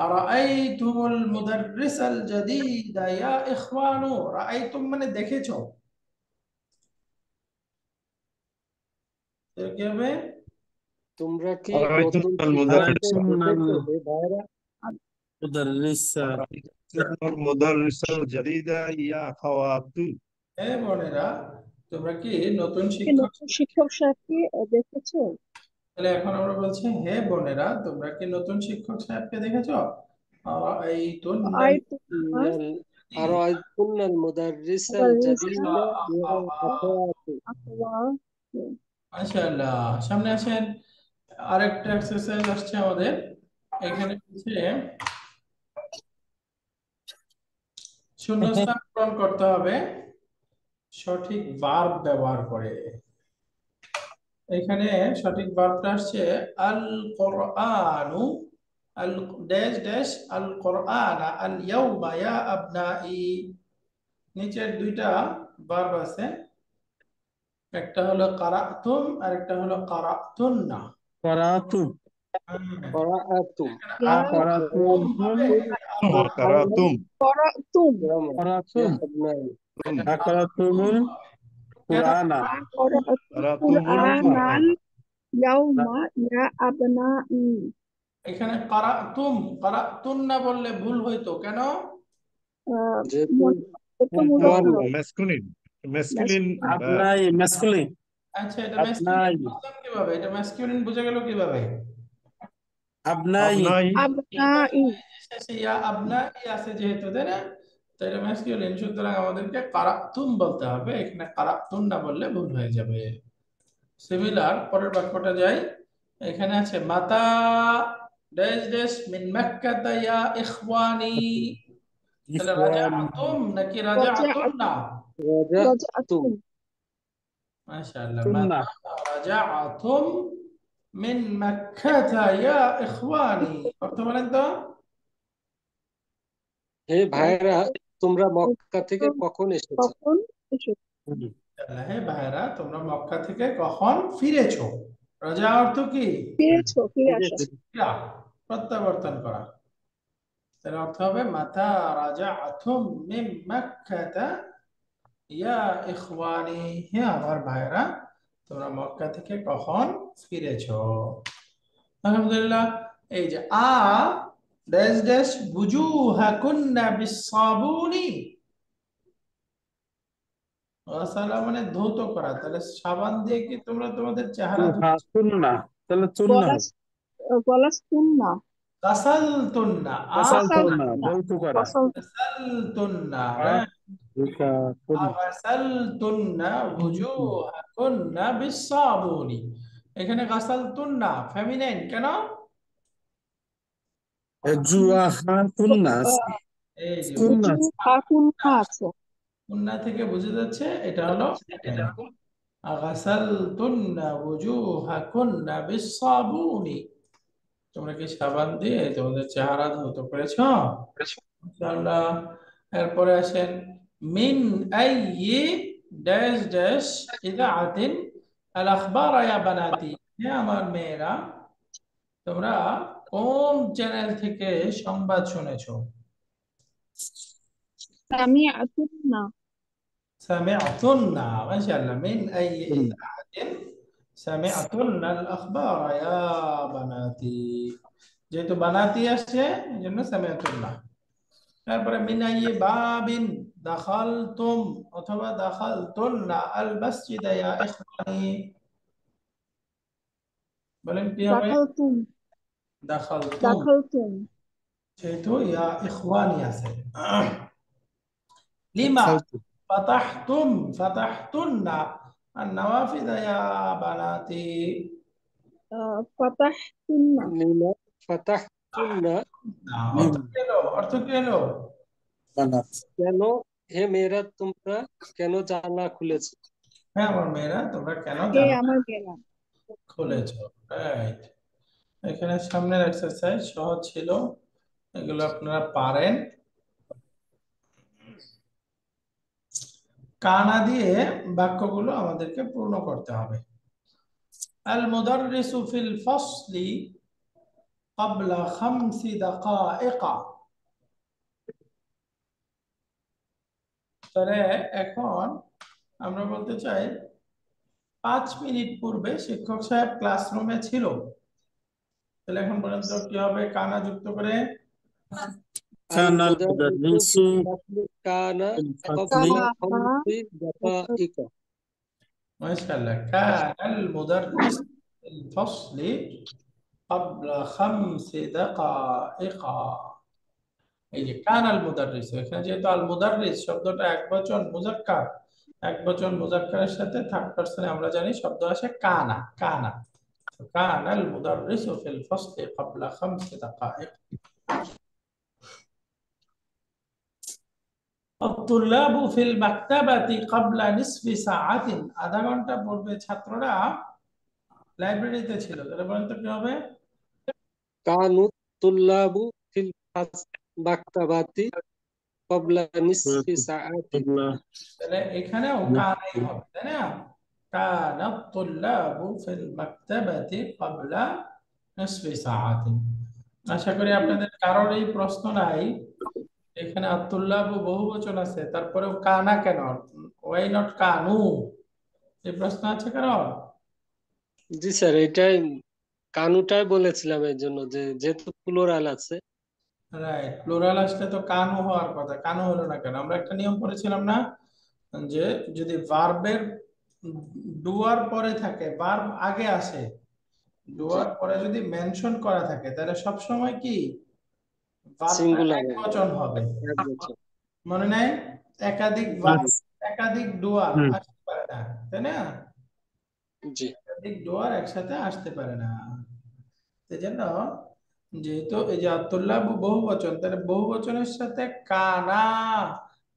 আরাআইতুমুল মুদাররিসাল জাদীদা ইয়া ইখওয়ানু। রাআইতুম মানে দেখেছো। তো কি হবে? তোমরা কি أرأيتم নতুন المدرس শিক্ষককে أرأيتم দেখেছো হে ভাইরা? المدرس أرأيتم المدرس الجديد يا أخوات হে বোনেরা, তোমরা কি নতুন কি শিক্ষক? নতুন শিক্ষক সাহেবকে দেখেছো? তাহলে এখন আমরা বলছি, হে বোনেরা, তোমরা কি নতুন শিক্ষক সাহেবকে দেখেছো? আরাআইতুন্নাল আরাআইতুমা أرأيتن المدرس মুদাররিসা الجديد يا أخوات আখওয়াত। মাশাআল্লাহ। সামনে আসেন, আরেকটা এক্সারসাইজ আসছে আমাদের। এখানে হচ্ছে শূন্যস্থান পূরণ করতে হবে সঠিক ভার্ব ব্যবহার করে। এখানে সঠিক ভার্বটা আসছে আল কোরআনু, আল ড্যাশ ড্যাশ আল কোরআনা আল ইয়াউমা ইয়া আবনাই। নিচের দুইটা ভার্ব আছে, একটা হলো কারাতুম আর একটা হলো কারাতুন্না। قرأت قرأتم ইয়া আতুম হবে, وقرأتم করাতুম grammar قرأت يا أبنائي أقرأتم কেন? القرآن করাতুল قرأتم কুরআনাল القرآن ইয়াউমা ইয়া আবনাই। এখানে কারাতুম কারাতুন্না বললে ভুল হইতো কেন? যেহেতু এটা মূলত মুয়ান্নাস masculine masculine masculine। أبنائي مسكولين আচ্ছা, এটা ম্যাসকিউলিন أبنائي বুঝলাম কিভাবে? এটা ম্যাসকিউলিন বোঝা গেল কিভাবে? أبنائي أبنائي আবনাই শেষে ইয়া আবনা ই আছে যেহেতু, তাই না? তো এটা ম্যাসকিউলিন, সুতরাং আমাদেরকে কারাতুম বলতে হবে। এখানে কারাতুন না বললে ভুল হয়ে যাবে। সিমিলার পরের বাক্যটা যাই। এখানে আছে মাতা ড্যাশ ড্যাশ মিন মক্কাতা ইয়া ইখওয়ানি। তাহলে إخواني রাজাআতুম নাকি রাজাআতুন না? رجعتم রাজাআতুম মাশাআল্লাহ। سنة মাতা রাজাআতুম মিন মক্কাতা ইয়া ইখওয়ানি। অর্থ বলেন তো? হে ভাইরা তোমরা মক্কা থেকে কখন এসেছো? কখন এসেছো? হে ভাইরা, তোমরা মক্কা থেকে কখন ফিরেছো? রাজা অর্থ কি? ফিরেছো, ফিরে আসা। ফিরা, প্রত্যাবর্তন করা। তার অর্থ হবে মাতা রাজাআতুম মিন মক্কাতা ইয়া ইখওয়ানি। হে আমার ভাইরা, তোমরা মক্কা থেকে কখন ফিরেছো? আলহামদুলিল্লাহ। এই যে ড্যাশ ড্যাশ বুজুহাকুন্না বিসাবুনি। গাসালা মানে ধৌত করা। তাহলে সাবান দিয়ে কি তোমরা তোমাদের চেহারা ধুচ্ছ? سنة তাহলে চুন্না গলা হবে গলাস্তুন্না গাসালতুন্না গাসালতুন্না গাসালতুন্না ধৌত করা গাসালতুন্না আর কুন্না গাসালতুন্না বুজুহাকুন্না বিসাবুনি। এখানে গাসালতুন্না ফেমিনাইন কেন? জুয়াহাতুন্না এই যে সুন্না হাকুন্না আছে। কুন্না থেকে বুঝে যাচ্ছে এটা হলো feminine। গাসালতুন্না বুজুহাকুন্না বিসাবুনি। তোমরা কি সাবান দিয়ে তোমাদের চেহারা ধৌত করেছো? ইনশাআল্লাহ। এরপরে আসেন মিন আইয়ি ড্যাশ ড্যাশ ইদাআতিন আল আখবার ইয়া বানাতি। হে আমার মেয়েরা, তোমরা কোন চ্যানেল থেকে সংবাদ শুনেছো? সামিআতুন্না সামি'তুন্না। মাশাআল্লাহ। মিন আইয়ি ইদাআতিন সামি'তুন্না আল আখবার ইয়া বানাতি। যেহেতু বানাতি আসছে এই জন্য সামি'তুন্না। তারপরে মিনাইয়ে বাবিন দাখালতুম অথবা দাখালতুন্না আল মসজিদা ইয়া ইখওয়ানি। বলেন কি হবে? দাখালতুম দাখালতুম, দাখালতুম যেহেতু ইয়া ইখওয়ানি আছে। লিমা ফাতাহতুম ফাতাহতুন্না আন নওয়াফিদা ইয়া বানাতি। ফাতাহতুন্না লিমা ফাতাহতুন্না অর্থ কি হলো? অর্থ কি হলো? বানাত কেন হে মেয়েরা তোমরা কেন জানালা খুলেছো? হ্যাঁ আমার মেয়েরা, তোমরা কেন হে জানো আমার মেয়েরা। খুলেছো? রাইট। এখানে সামনের এক্সারসাইজ সহজ ছিল, এগুলো আপনারা পারেন। কানা দিয়ে বাক্যগুলো আমাদেরকে পূর্ণ করতে হবে। আল মুদাররিসু ফিল ফাসলি ক্বাবলা 5 দাকায়েক। তাহলে এখন আমরা বলতে চাই 5 মিনিট পূর্বে শিক্ষক সাহেব ক্লাসরুমে ছিল। তাহলে এখন পর্যন্ত কি হবে কানা যুক্ত করে? كان المدرس المدرس في الفصل كان في الفصل قبل কানা 5 دقائق. মাশাআল্লাহ। কানাল মুদাররিস ফিল ফাসলি ক্বাবলা 5 দাকায়েক। এই যে কানাল মুদাররিস, এখানে যেহেতু আল মুদাররিস শব্দটা একবচন মুজাক্কার, একবচন মুজাক্কারের সাথে থার্ড পারসনে আমরা জানি শব্দ আসে কানা। কানা কানাল মুদাররিসু ফিল ফাসলি ক্বাবলা 5 দাকায়েক। الطلاب في المكتبة قبل نصف ساعة। আধা ঘন্টা পূর্বে ছাত্ররা লাইব্রেরিতে ছিল। তাহলে বলেন তো কি হবে? كانوا الطلاب في المكتبة قبل نصف ساعة. قبل তাহলে এখানেও কানাই হবে, তাই না? কানা الطلاب في المكتبة قبل نصف ساعة। আশা করি আপনাদের কারোর এই প্রশ্ন নাই। এখানে আতুল্লাহ বহুবচন আছে, তারপরেও কানা কেন? ওয়াই নট কানু? এই প্রশ্ন আছে কারোর? জি স্যার, এটাই কানুটাই বলেছিলাম এই জন্য যে যেহেতু প্লুরাল আছে। রাইট, প্লুরাল আসলে তো কানু হওয়ার কথা, কানু হলো না কেন? আমরা একটা নিয়ম পড়েছিলাম না, যে যদি ভার্বের ডুয়ার পরে থাকে, ভার্ব আগে আসে, জি, ডুয়ার পরে যদি মেনশন করা থাকে, তাহলে সব সময় কি ভার্বটা সিঙ্গুলার একবচন হবে। এক বছর। মনে নাই? একাধিক জি ভার্ব, একাধিক ডুয়ার আসতে পারে না, তাই না? জি একাধিক ডুয়ার একসাথে আসতে পারে না। সেজন্য যেহেতু এই যে আব্দুল্লাহ বহুবচন, তাহলে বহুবচনের সাথে কানা,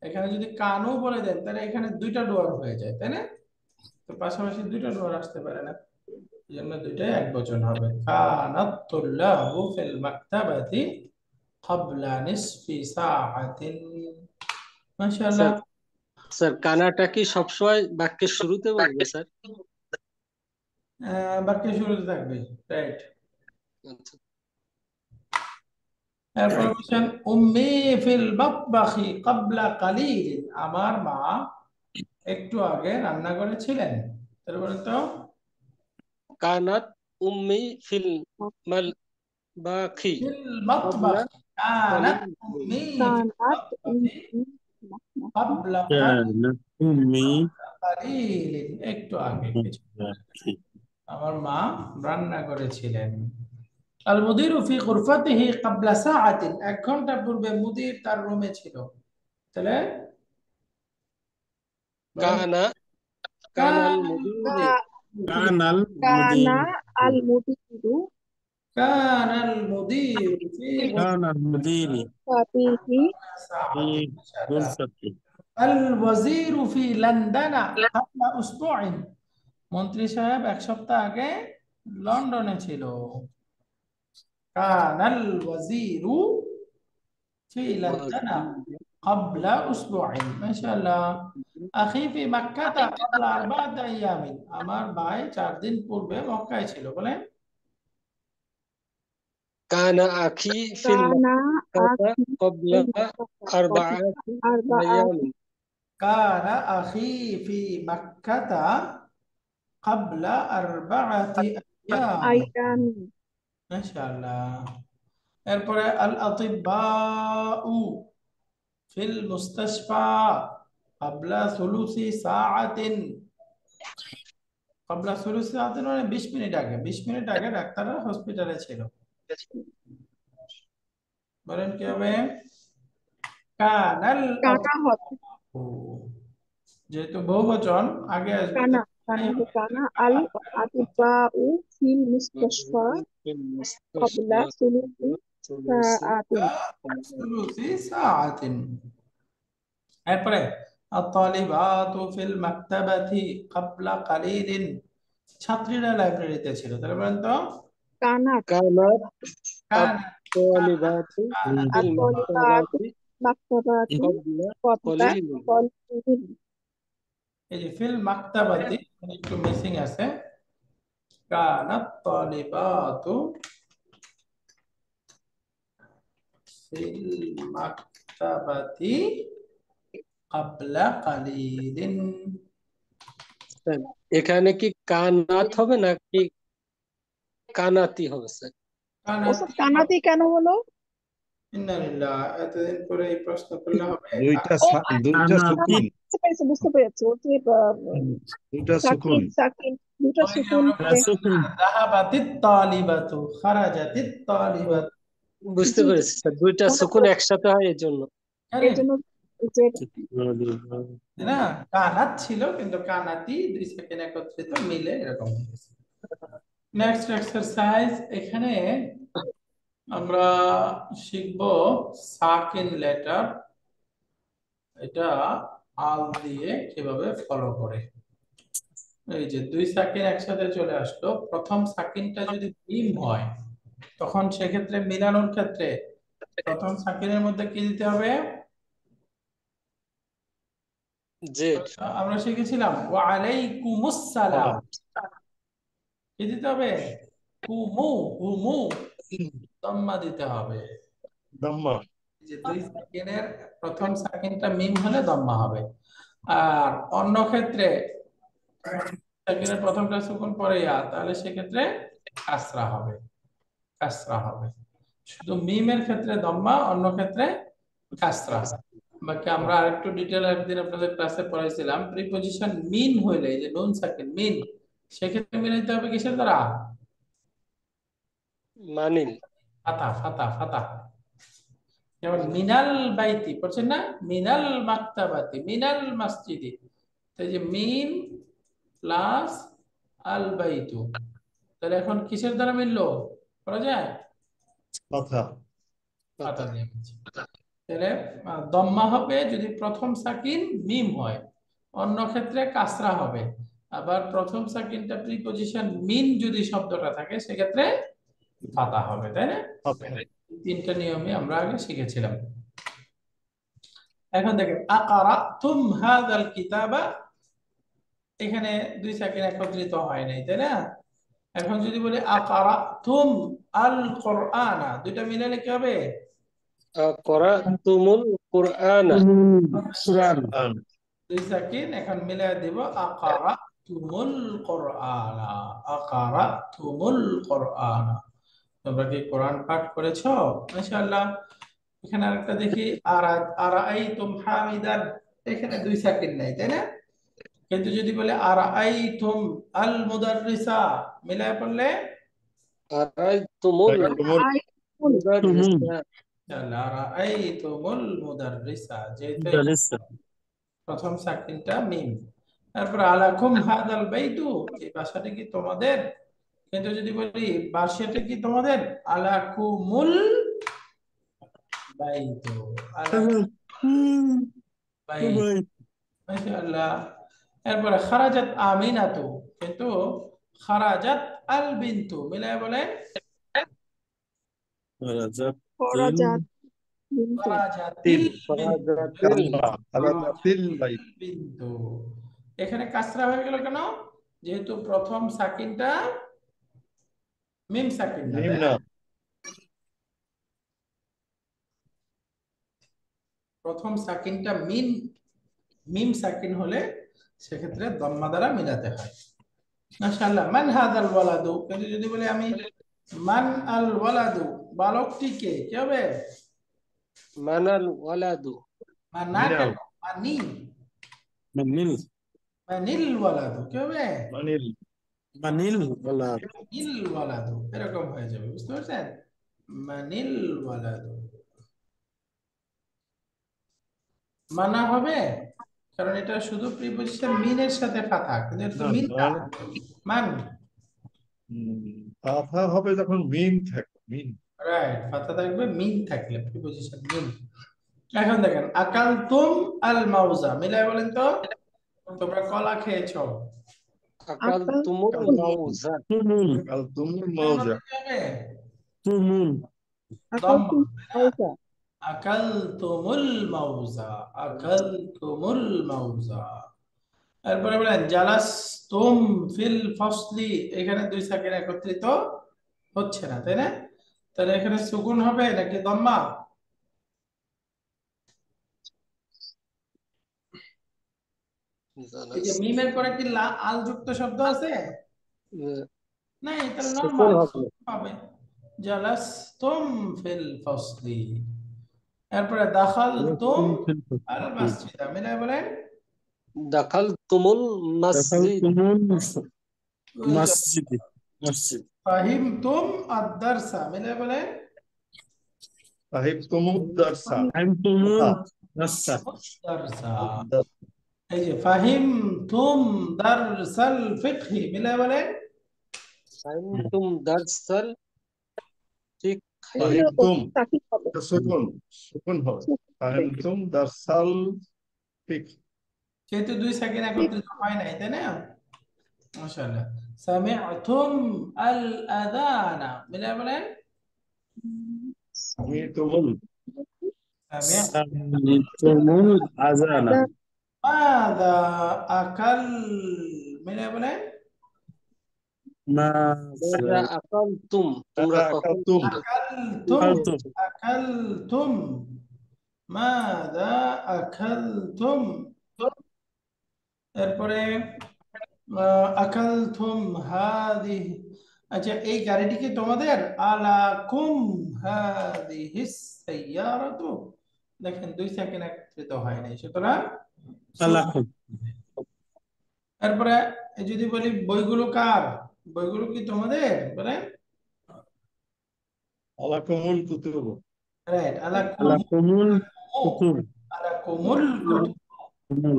এখানে যদি কানু বলে দেন তাহলে এখানে দুইটা ডুয়ার হয়ে যায়, তাই না? তো পাশাপাশি দুইটা ডুয়ার আসতে পারে না, এই জন্য দুইটাই এক বচন হবে। কানাতুল্লাহু ফিল মাকতাবাতি ক্বাবলা নিসফি সাআতিন। মাশাআল্লাহ। স্যার। স্যার, কানাটা কি সবসময় বাক্যের শুরুতে বলবো স্যার? বাক্যের শুরুতে থাকবে, রাইট। আচ্ছা। এরপর বলছেন উম্মি ফিল মাতবাখি ক্বাবলা কালিল। আমার মা একটু আগে রান্না করেছিলেন। তাহলে বলেন তো? কানাত উম্মি ফিল মাল বাখি ফিল ক্বাবলা মাতবাখি কানাত কালিল। উম্মি ফিল কানাত মাতবাখি ক্বাবলা كان أمي কালিল। একটু আগে, কিছু আমার মা রান্না করেছিলেন। আল মুদিরু ফি গুরফাতিহি ক্বাবলা সাআতিন। 1 ঘন্টা পূর্বে মুদির তার রুমে ছিল। তাহলে বলেন কানা কানাল মুদিরি كان কানা المدير আল মুদিরু কানাল মুদির ফি كان المدير ফাতিহি ساعة. في ما شاء الله. غرفته الوزير في لندن قبل أسبوع। মন্ত্রী সাহেব 1 সপ্তাহ আগে লন্ডনে ছিল। কানাল ওয়াজিরু ফি লندن قبل أسبوع। ما شاء الله. أخي في مكة قبل 4 أيام। আমার ভাই 4 দিন পূর্বে মক্কায় ছিল। বলেন কানা আখি ফিল কানা মাক্কাতা আখি ক্বাবলা আরবাআতি আইয়াম। كان أخي في مكة قبل 4 أيام। আইয়ামি। মাশাআল্লাহ। এরপরে আল আতিব্বাউ ফিল মুস্তাশফা ক্বাবলা সুলুসি সাআতিন। ক্বাবলা সুলুসি সাআতিন মানে 20 মিনিট আগে, 20 মিনিট আগে ডাক্তাররা হসপিটালে ছিল। বলেন কি হবে? কানাল কানা হবে আতিব্বাউ, যেহেতু বহুবচন আগে আসবে কানা তো কানা এই হবে হবে। কানা আল আতিবাউ ফিল মুস্তাশফা ফিল ক্বাবলা মুস্তাশফা সুলুসি সুলুসি সাআতিন। সুলুসি সাআতিন। এরপরে আত-তালিবাতু ফিল মাকতাবাতি ক্বাবলা কালিলিন। ছাত্রীরা লাইব্রেরিতে ছিল। তাহলে বলেন তো কানাত কানাত কানাত আত-তালিবাতু কানাত ফিল আত-তালিবাতু মাকতাবাতি মাকতাবাতি ক্বাবলা ক্বাবলা কালিলিন। কালিলিন। এই যে ফিল মাকতাবাতি একটু মিসিং আছে। কানাত তালিবাতু ফিল মাকতাবাতি ক্বাবলা কালিলিন। স্যার, এখানে কি কানাত হবে নাকি কানাতি হবে স্যার? ওস্তাদ কানাতি কানাতি কেন হলো? ইন্নালিল্লাহ, এতদিন পরে এই প্রশ্ন করলে হবে? ও দুইটা কানাতি সুকুন, বুঝতে পেরেছি ওই যে দুইটা সুকুন। সাকিন সাকিন দুটা ওই যে সুকুন আমরা করে। বলছি না, যাহাবাতিত তালিবাতু খারাজাতিত ও, তালিবাতু। বুঝতে জি জি পেরেছি স্যার, দুইটা মনে সুকুন পড়েছে। একসাথে হয় এই জন্য। এই জানেন জন্য যে তাই না? কানাত ছিল কিন্তু কানাতি দুই সেকেন্ড একত্রিত মিলে এরকম হয়ে গেছে। নেক্সট এক্সারসাইজ, এখানে আমরা শিখব সাকিন লেটার, এটা আল দিয়ে কিভাবে ফলো করে। এই যে দুই সাকিন একসাথে চলে আসলো, প্রথম সাকিনটা যদি মিম হয় তখন সেক্ষেত্রে মিলানোর ক্ষেত্রে প্রথম সাকিনের মধ্যে কি দিতে হবে? জেড। আমরা শিখেছিলাম ওয়া আলাইকুমুস সালাম, কি দিতে হবে? হুমু, হুমু দম্মা দিতে হবে। দাম্মা। এই যে দুই সাকিনের প্রথম সাকিনটা মিম হলে দম্মা হবে, আর অন্য ক্ষেত্রে সাকিনের প্রথমটা সুকুন পরে ইয়া, তাহলে সেক্ষেত্রে কাসরা হবে, কাসরা হবে। শুধু মিমের ক্ষেত্রে দম্মা, অন্য ক্ষেত্রে কাসরা। বাকি আমরা আরেকটু ডিটেল একদিন আপনাদের ক্লাসে পড়াইছিলাম, প্রিপজিশন মিন হইলে, এই যে নুন সাকিন মিন, সেক্ষেত্রে মিলাইতে হবে কিসের দ্বারা? মানিল। ফাতা, ফাতা, ফাতা। যেমন মিনাল বাইতি পড়ছেন না, মিনাল মাকতাবাতি, মিনাল মসজিদি। তো এই যে মিন প্লাস আল বাইতু, তাহলে এখন কিসের দ্বারা মিললো করা যায়? কথা। ফাতা দিয়ে মিলছে। তাহলে দম্মা হবে যদি প্রথম সাকিন মিম হয়, অন্য ক্ষেত্রে কাসরা হবে। আবার প্রথম সাকিনটা প্রিপজিশন মিন যদি শব্দটা থাকে সেক্ষেত্রে ফাতা হবে, তাই না? তিনটা নিয়মই আমরা আগে শিখেছিলাম। এখন দেখেন আকারাতুম হাযাল কিতাবা, এখানে দুই সাকিন একত্রিত হয় নাই, তাই না? এখন যদি বলি আকারাতুম আল কুরআনা, দুইটা মিলালে কি হবে? আকরাতুমুল কুরআনা। আন। দুই সাকিন এখন মিলাই দিব আকারাতুমুল কুরআনা, আকারাতুমুল কুরআনা। তোমরা কি কোরআন পাঠ করেছো? মাশাআল্লাহ। এখানে আরেকটা দেখি, আরাআইতুম হামিদান, এখানে দুই সাকিন নাই, তাই না? কিন্তু যদি বলে আরাআইতুম আল মুদাররিসা, মিলায় পড়লে আরাইতুমুল আইকুল মুদাররিসা। আরাআইতুমুল মুদাররিসা, যেহেতু Darissa. প্রথম সাকিনটা মিম। তারপর আলাকুম হাদাল বাইতু, এই বাসাটা কি তোমাদের? কিন্তু যদি বলি বাসাটা কি তোমাদের, আলাকুমুল বাইতু, আলাকুম বাইত। মাশাআল্লাহ। এরপরে খারাজাত আমিনাতু, কিন্তু খারাজাত আল বিনতু, মিলায় বলেন Rajat ফরাজাত বিনতু খারাজাতিল বিনতু, ফারাজাতিল খারাজাতিল বাইত। বিনতু। এখানে কাসরা হয়ে গেল কেন? যেহেতু প্রথম সাকিনটা মিম সাকিন না, মিম তাই না। না? প্রথম সাকিনটা মিম সাকিন হলে সেক্ষেত্রে দম্মা দ্বারা মিলাতে হয়। মাশাআল্লাহ। মান হাযাল ওয়ালাদু, কিন্তু যদি বলি আমি মান আল ওয়ালাদু, বালকটি কে, কি হবে? মানাল ওয়ালাদু। মানা মিনাল। কেন, মানি, Manil. মানিল ওয়ালাদু, কি হবে? মানিল। Manil. Wala. মানিল ওয়ালাদু, এরকম হয়ে যাবে, বুঝতে পারছেন? মানিল ওয়ালাদু মানা হবে, কারণ এটা শুধু প্রিপজিশন মিনের সাথে ফাথা, কিন্তু এটা তো মিন না, মান। কথা হবে যখন মিন থাকবে, মিন। রাইট, ফাথা থাকবে মিন থাকলে, প্রিপজিশন মিন। এখন দেখেন আকাল তুম আল মাউজা, মিলাই বলেন তো, তোমরা কলা খেয়েছো। আকাল আকাল তুমুল কালতুম মাউজা। তুমুল কালতুমুল এর মাউজা মধ্যে কি হবে? তুমুল আকাল দম্মা। তুম আউজা আকাল তুমুল মাউজা, আকাল তুমুল মাউজা। এরপরে বলেন জালাস তুম ফিল ফসলি, এখানে দুই সাকিন একত্রিত হচ্ছে না, তাই না? তাহলে এখানে সুকুন হবে নাকি দম্মা? এই যে মিমের পরে কি আল যুক্ত শব্দ আছে? নাই, তাহলে সুকুন নরমাল হবে। হবে জালাস তুম ফিল ফসলি। এরপরে দাখাল তুম আল মসজিদ, মিলাই বলেন। দাখাল তুমুল মসজিদ। তুমুল মসজিদ মসজিদ ফাহিম তুম আদ-দারসা, মিলাই বলেন। ফাহিমতুমুদ দারসা তুমুল কথা রাস্তা দারসা। এই যে ফাহিম তুম দারসাল ফিকহি, মিলাই বলেন। ফাহিমতুম দারসাল ফিকহি। এগুলো ফাহিমতুম তাকিদ হবে সুকুন সুকুন হবে ফাহিমতুম দারসাল ফিক যেহেতু দুই সেকেন্ড একত্রিত হয় নাই, তাই না? মাশাআল্লাহ। সামি'তুম আল আযানা, মিলাই বলেন। ফাহিমতুমুল সামি' তুমুল আজানা মাযা আকাল, মিলাই বলেন। মাযা আকালতুম, তোমরা কখন আকালতুম আকালতুম, আকালতুম, মাযা আকালতুম। এরপরে আকালতুম হাদিহি, আচ্ছা এই গাড়িটি কি তোমাদের? আলাকুম হাদিহিস সাইয়ারাতু, দেখেন দুই সেকেন্ড একত্রিত হয় নাই, সুতরাং আলাকুম এরপরে যদি বলি বইগুলো কার, বইগুলো কি তোমাদের? বলেন। আলাকুমুল কুতুব রাইট, আলাকুম, আলাকুমুল কুতুব আলাকুমুল কুতুব। তুমুল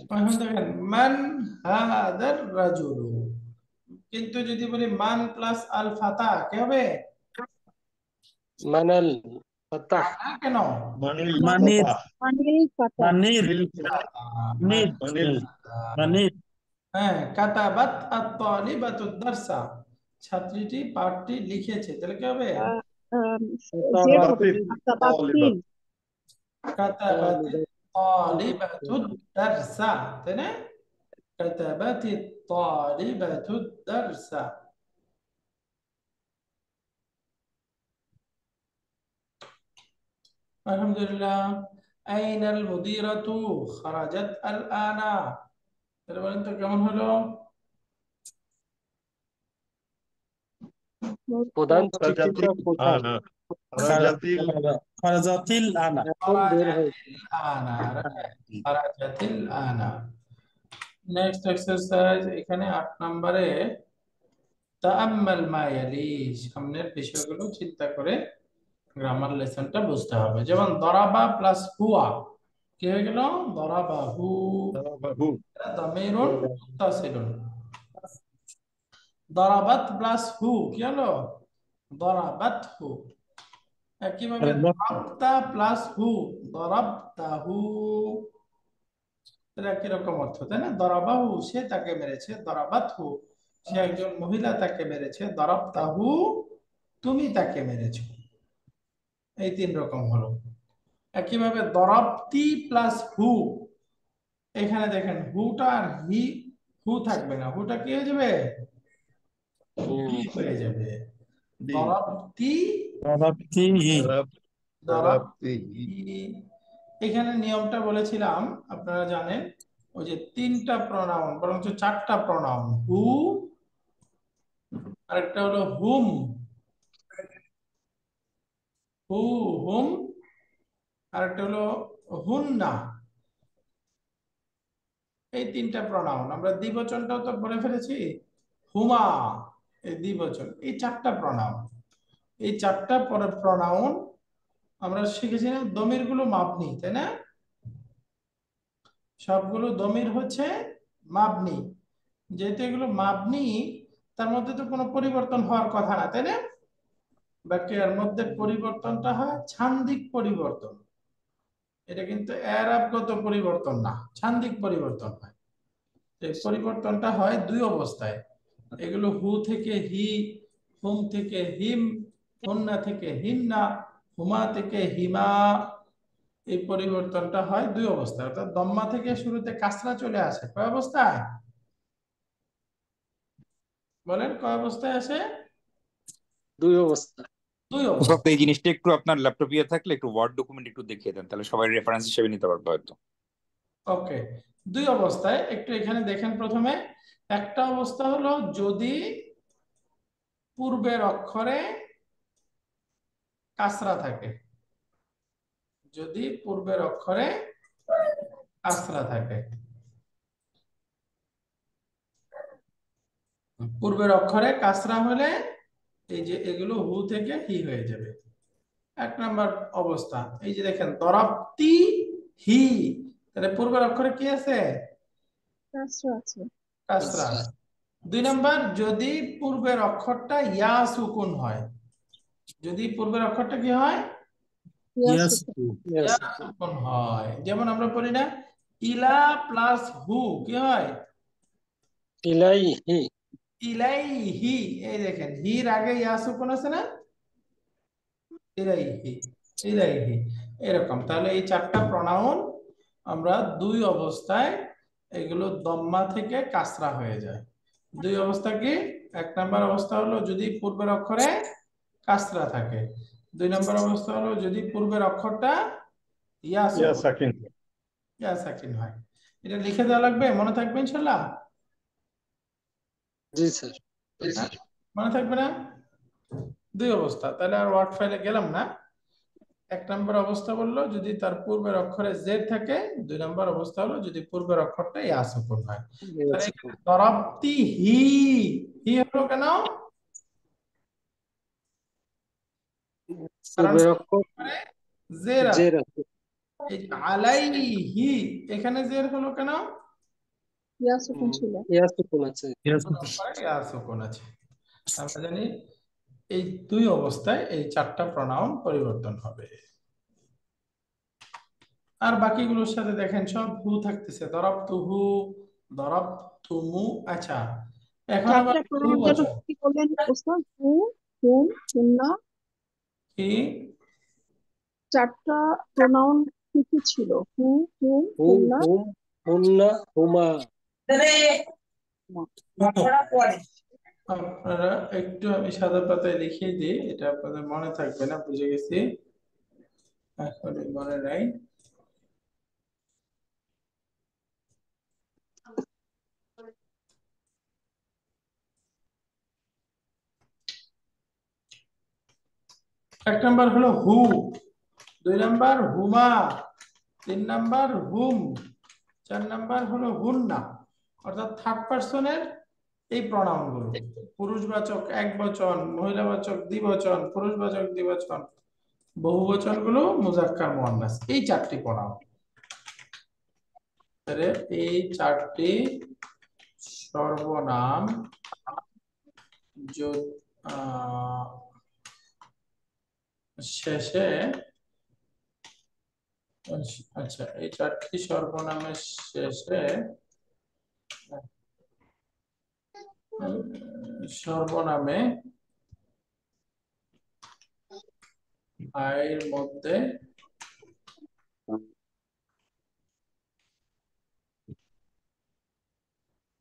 এখন দেখেন মান হাদার রাজুলু, কিন্তু যদি বলি মান প্লাস আল ফাতা কি হবে? মানাল ফাতাহ। না কেন? মানিল মানির ফাতাহ মানিল ফাতা মানির মানিল মানির মানিল মানির হ্যাঁ, কাতাবাত আত-তালিবাতু দারসা, ছাত্রীটি পাঠটি লিখেছে, তাহলে কি হবে? জের হবে তাবাতিত আতাবাতিল কাতাবাতি তালিবাতু দারসা, তাই না? কাতাবাতি তালিবাতু দারসা। আলহামদুলিল্লাহ। আইনাল মুদিরাতু খারাজাত আল আনা, তাহলে বলেন তো কেমন হলো? প্রধান খারাজাতিল শিক্ষিকা কোথায়? আনা খারাজাতিল খারাজাতিল আনা এখন বের হয়েছে। আনা, খারাজাতিল আনা। নেক্সট এক্সারসাইজ, এখানে 8 নম্বরে তাআম্মাল মা ইয়ালি, সামনের বিষয়গুলো চিন্তা করে গ্রামার লেসনটা বুঝতে হবে। যেমন দরাবা প্লাস হুয়া কি হয়ে গেল? দরাবাহু, দারাবাহু দামিরুন মুত্তাসিলুন। দরাবাত প্লাস হু কি হলো? দরাবাতহু। একইভাবে দরাবতা প্লাস হু, দরাবতাহু, এটা একই রকম অর্থ, তাই না? দরাবাহু সে তাকে মেরেছে, দরাবাতহু সে একজন মহিলা তাকে মেরেছে, দরাবতাহু তুমি তাকে মেরেছো। এই 3 রকম হলো। একইভাবে দরাবতি প্লাস হু, এখানে দেখেন হুটা আর হু থাকবে না, হুটা কি হয়ে যাবে? হি হয়ে যাবে। দি দরাবতি, রাব্তিহি দারাবতিহি এখানে নিয়মটা বলেছিলাম, আপনারা জানেন, ওই যে 3টা প্রনাউন, বরঞ্চ 4টা প্রনাউন, হু, আরেকটা হলো হুম, হু হুম, আরেকটা হলো হুন্না। এই 3টা প্রনাউন, আমরা দ্বিবচনটাও তো বলে ফেলেছি, হুমা, এই দ্বিবচন, এই 4টা প্রনাউন, এই 4টা প্রনাউন আমরা শিখেছি না, দমির গুলো মাবনি, তাই না? সবগুলো দমির হচ্ছে মাবনি, যেহেতু এগুলো মাবনি তার মধ্যে তো কোনো পরিবর্তন হওয়ার কথা না, তাই না? বাট এর মধ্যে পরিবর্তনটা হয় ছান্দিক পরিবর্তন। এটা কিন্তু এরাবগত পরিবর্তন না, ছান্দিক পরিবর্তন হয়। এই পরিবর্তনটা হয় দুই অবস্থায়। এগুলো হু থেকে হি, হুম থেকে হিম, হুন্না থেকে হিন্না, হুমা থেকে হিমা। এই পরিবর্তনটা হয় দুই অবস্থায়, অর্থাৎ দম্মা থেকে শুরুতে কাসরা চলে আসে কয় অবস্থায়? বলেন কয় অবস্থায় আসে? দুই অবস্থা। দুই মুসাফ, অবস্থা। এই জিনিসটা একটু আপনার ল্যাপটপ ইয়ে থাকলে একটু ওয়ার্ড ডকুমেন্ট একটু দেখিয়ে দেন, তাহলে সবাই রেফারেন্স হিসেবে নিতে পারবে হয়তো। ওকে, দুই অবস্থায় একটু এখানে দেখেন। প্রথমে একটা অবস্থা হলো যদি পূর্বের অক্ষরে কাসরা থাকে, যদি পূর্বের অক্ষরে কাসরা থাকে, পূর্বের অক্ষরে কাসরা হলে এই যে এগুলো হু থেকে হি হয়ে যাবে। এক নাম্বার অবস্থা, এই যে দেখেন দরাবতি হি, তাহলে পূর্বের অক্ষরে কি আছে? কাসরা আছে। কাসরা। দুই নাম্বার, যদি পূর্বের অক্ষরটা ইয়া সুকুন হয়, যদি পূর্বের অক্ষরটা কি হয়? ইয়া Yes. সুকুন। ইয়া সুকুন হয়। যেমন আমরা পড়ি না ইলা প্লাস হু কি হয়? ইলাইহি। ইলাইহি। এই দেখেন হির আগে ইয়া সুকুন আছে না? ইলাইহি, ইলাইহি, এরকম। তাহলে এই চারটা প্রনাউন আমরা দুই অবস্থায়, এগুলো দম্মা থেকে কাসরা হয়ে যায়। দুই অবস্থা কি? এক নাম্বার অবস্থা হলো যদি পূর্বের অক্ষরে কাসরা থাকে। দুই নাম্বার অবস্থা হলো যদি পূর্বের অক্ষরটা ইয়া ইয়া সুকুন, সাকিন। ইয়া সাকিন হয়। এটা লিখে দেওয়া লাগবে, মনে থাকবে ইনশাল্লাহ? জি স্যার। হ্যাঁ? মনে থাকবে না? দুই অবস্থা, তাহলে আর ওয়ার্ড ফাইলে গেলাম না। এক নম্বর অবস্থা বললো যদি তার পূর্বের অক্ষরে জেড থাকে, দুই নম্বর অবস্থা হলো যদি পূর্বের অক্ষরটা ইয়া সুকুন হয়। তাহলে এখানে দরাবতি হি, হি হলো কেন? কারণ পূর্বের অক্ষর জের আছে। জের আছে। এই যে আলাইহি, এখানে জের হলো কেন? ইয়া সুকুন ছিল। ইয়া সুকুন আছে। Yes. অক্ষরে ইয়া সুকুন আছে। আমরা জানি এই দুই অবস্থায় এই চারটা প্রনাউন পরিবর্তন হবে। আর বাকিগুলোর সাথে দেখেন সব হু থাকতেছে, দরাবতুহু, দরাবতুমু। আচ্ছা, এখন আবার চারটা হু প্রণাম যেন বচন কি বললেন ওস্তাদ? হু, হুম, হুন্না। কি? চারটা প্রোনাউন কি কি ছিল? হু, হুম, হুম, হুন্না, হুম, হুন্না, হুমা। আপনারা একটু আমি সাদা পাতায় লিখিয়ে দিই, এটা আপনাদের মনে থাকবে না, বুঝে গেছি, এখন মনে নাই। এক নাম্বার হলো হু, দুই নাম্বার হুমা, তিন নাম্বার হুম, চার নাম্বার হলো হুন্না। অর্থাৎ থার্ড পার্সনের এই প্রোনাউন গুলো, পুরুষবাচক একবচন, মহিলাবাচক দ্বিবচন, পুরুষবাচক দ্বিবচন, বহুবচন গুলো মুজাক্কার মুয়ান্নাস, এই চারটি প্রোনাউন। এই চারটি সর্বনাম শেষে, আচ্ছা এই চারটি সর্বনামের শেষে সর্বনামে এর মধ্যে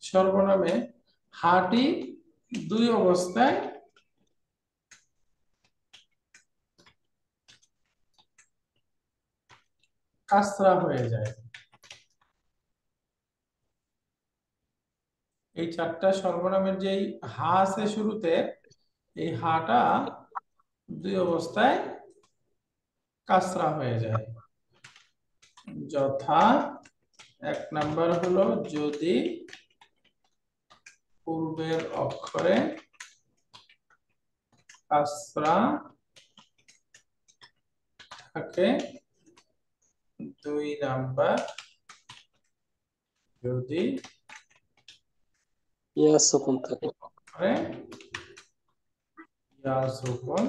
সর্বনামে হাটি দুই অবস্থায় কাসরা হয়ে যায়। এই চারটা সর্বনামের যেই হা আছে শুরুতে, এই হাটা দুই অবস্থায় কাসরা হয়ে যায়। যথা এক নাম্বার হলো যদি পূর্বের অক্ষরে কাসরা থাকে, দুই নাম্বার যদি ইয়া সুকুন থাকে। অক্ষরে ইয়া সুকুন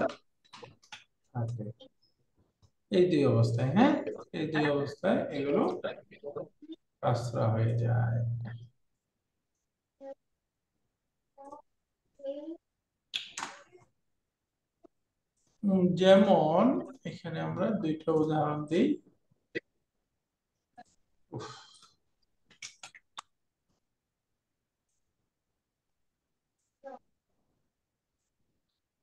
থাকে। এই দুই অবস্থায়, হ্যাঁ, এই দুই অবস্থায় এগুলো কাসরা হয়ে যায়। যেমন এখানে আমরা দুইটা উদাহরণ দিই।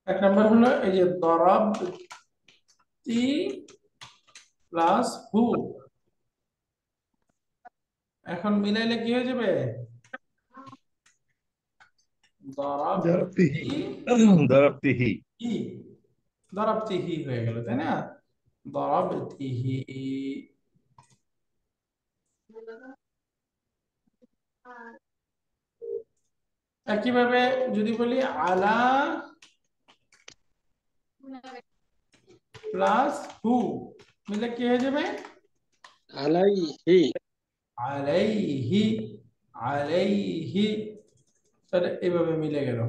এক নম্বর হলো এই যে দরাবতি প্লাস হু, এখন মিলাইলে কি হয়ে যাবে? দরাবতিহি দরাবতি দরাবতিহি হি, দরাবতিহি হয়ে গেল, তাই না? দরাবতিহি। একইভাবে যদি বলি আলা প্লাস হু, মিলে কি হয়ে যাবে? আলাইহি। আলাইহি, আলাইহি। তাহলে এভাবে মিলে গেল।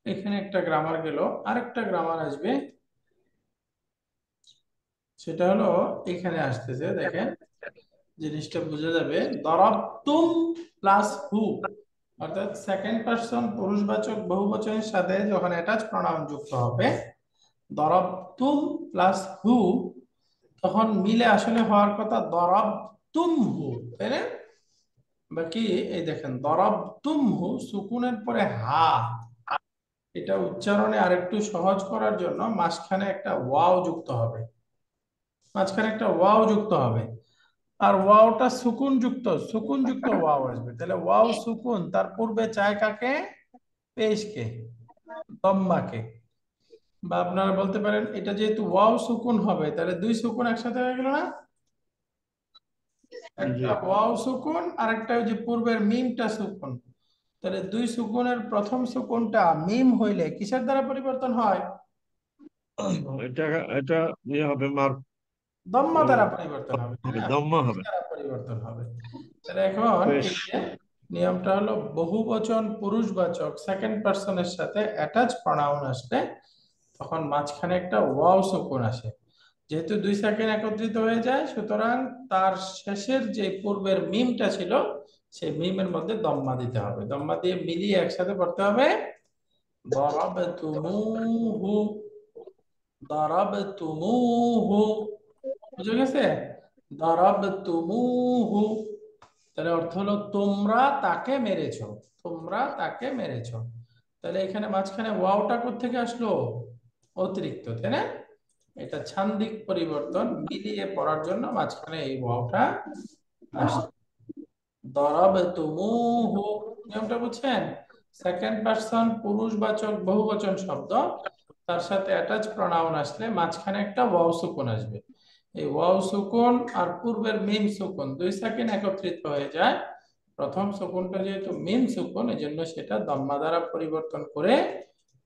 এখানে একটা গ্রামার গেল, আরেকটা গ্রামার আসবে, সেটা হলো এখানে আসতেছে, দেখেন জিনিসটা বোঝা যাবে। দরাবতুম প্লাস হু, অর্থাৎ সেকেন্ড পারসন পুরুষবাচক বহুবচনের সাথে যখন অ্যাটাচ প্রনাউন যুক্ত হবে, দরাবতুম প্লাস হু, তখন মিলে আসলে হওয়ার কথা দরাবতুম হু, তাই না? বাকি এই দেখেন দরাবতুম হু সুকুনের পরে হা, এটা উচ্চারণে আরেকটু সহজ করার জন্য মাঝখানে একটা ওয়াও যুক্ত হবে, মাঝখানে একটা ওয়াও যুক্ত হবে। আর ওয়াওটা সুকুন যুক্ত ওয়াও আসবে, তাহলে ওয়াও সুকুন, তার পূর্বে চায় কাকে? পেশকে, দম্মাকে। বা আপনারা বলতে পারেন এটা যেহেতু ওয়াও সুকুন হবে, তাহলে দুই সুকুন একসাথে হয়ে গেল না? একটা ওয়াও সুকুন আর একটা ওই যে পূর্বের মিমটা সুকুন, তাহলে দুই সুকুনের প্রথম সুকুনটা মিম হইলে কিসের দ্বারা পরিবর্তন হয়? এটা এটা ইয়ে হবে মার দম্মা দ্বারা পরিবর্তন হবে, তাই হবে না? দম্মা হবে দ্বারা পরিবর্তন হবে। তাহলে এখন পেশ। এই যে নিয়মটা হলো বহুবচন পুরুষবাচক সেকেন্ড পারসনের সাথে অ্যাটাচ প্রনাউন আসলে তখন মাঝখানে একটা ওয়াও সুকুন আসে। যেহেতু দুই সেকেন্ড একত্রিত হয়ে যায়, সুতরাং তার শেষের যে পূর্বের মিমটা ছিল সেই মিমের মধ্যে দম্মা দিতে হবে, দম্মা দিয়ে মিলিয়ে একসাথে পড়তে হবে দারাবতুমুহু, দারাবতুমুহু। বুঝে গেছে? দারাবতুমুহু, তাহলে অর্থ হলো তোমরা তাকে মেরেছো, তোমরা তাকে মেরেছো। তাহলে এখানে মাঝখানে ওয়াওটা কোত্থেকে আসলো? অতিরিক্ত, তাই না? এটা ছান্দিক পরিবর্তন, মিলিয়ে পড়ার জন্য মাঝখানে এই ওয়াওটা আসছে। দরাবতুমুহু, নিয়মটা বুঝছেন? সেকেন্ড পারসন পুরুষবাচক বহুবচন শব্দ, তার সাথে অ্যাটাচ প্রনাউন আসলে মাঝখানে একটা ওয়াও সুকুন আসবে। এই ওয়াও সুকুন আর পূর্বের মিম সুকুন দুই সেকেন্ড একত্রিত হয়ে যায়। প্রথম সুকুনটা যেহেতু মিম সুকুন, এই জন্য সেটা দম্মা দ্বারা পরিবর্তন করে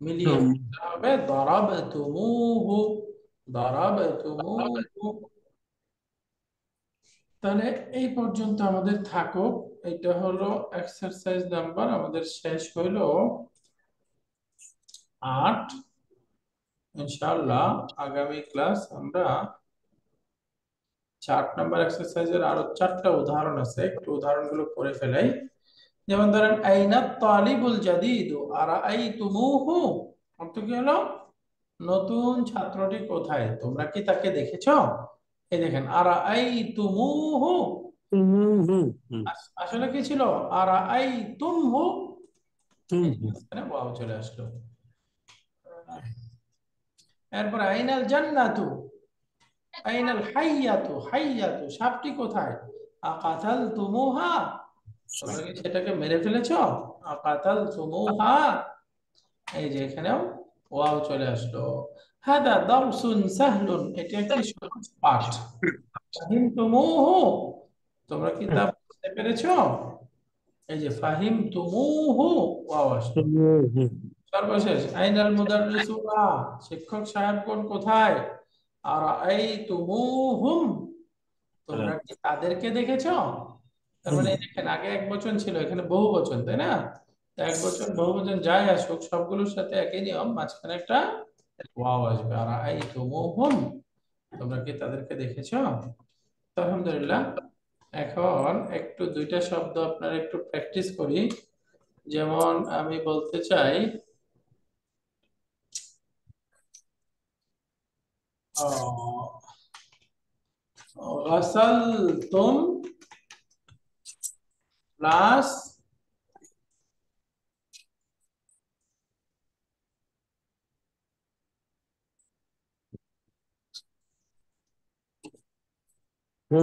মিলিয়ে পড়তে হবে দরাবতুমুহু, দরাবতুমুহু। তাহলে এই পর্যন্ত আমাদের থাকুক। এটা হলো এক্সারসাইজ নাম্বার, আমাদের শেষ হইলো 8। ইনশাআল্লাহ আগামী ক্লাস আমরা 4 নাম্বার এক্সারসাইজের আরো 4টা উদাহরণ আছে, একটু উদাহরণগুলো পড়ে ফেলাই। যেমন ধরেন আইনা তালিবুল জাদিদু আরাআইতুমুহু, অর্থ কি হলো? নতুন ছাত্রটি কোথায়, তোমরা কি তাকে দেখেছো? এই দেখেন আরাআইতুমুহু, আসলে কি ছিল? আরাআইতুমহু, এখানে ওয়াও চলে আসলো। এরপর আইনাল জান্নাতু, আইনাল হাইয়াতু, হাইয়াতু সাপটি কোথায়? আকাতালতুমুহা, তোমরা কি সেটাকে মেরে ফেলেছো? আকাতালতুমুহা, এই যে এখানেও ওয়াও চলে আসলো। হাদা দারসুন সাহলুন, এটি একটি সহজ পাঠ। ফাহিমতুমুহু, তোমরা কি তা বুঝতে পেরেছো? এই যে ফাহিমতুমুহু, ওয়াও আসলো। সর্বশেষ আইনাল মুদাররিসুনা, শিক্ষক সাহেবগণ কোথায়? আরাআইতুমুহুম, তোমরা কি তাদেরকে দেখেছো? তার মানে দেখেন আগে এক বচন ছিল, এখানে বহু বচন, তাই না? তো এক বচন বহু বচন যাই আসুক সবগুলোর সাথে একই নিয়ম, মাঝখানে একটা ওয়াও আসবে। আরাআইতুমুহুম, তোমরা কি তাদেরকে দেখেছো? তো আলহামদুলিল্লাহ, এখন একটু দুইটা শব্দ আপনারা একটু প্র্যাকটিস করি। যেমন আমি বলতে চাই গাসালতুম প্লাস هو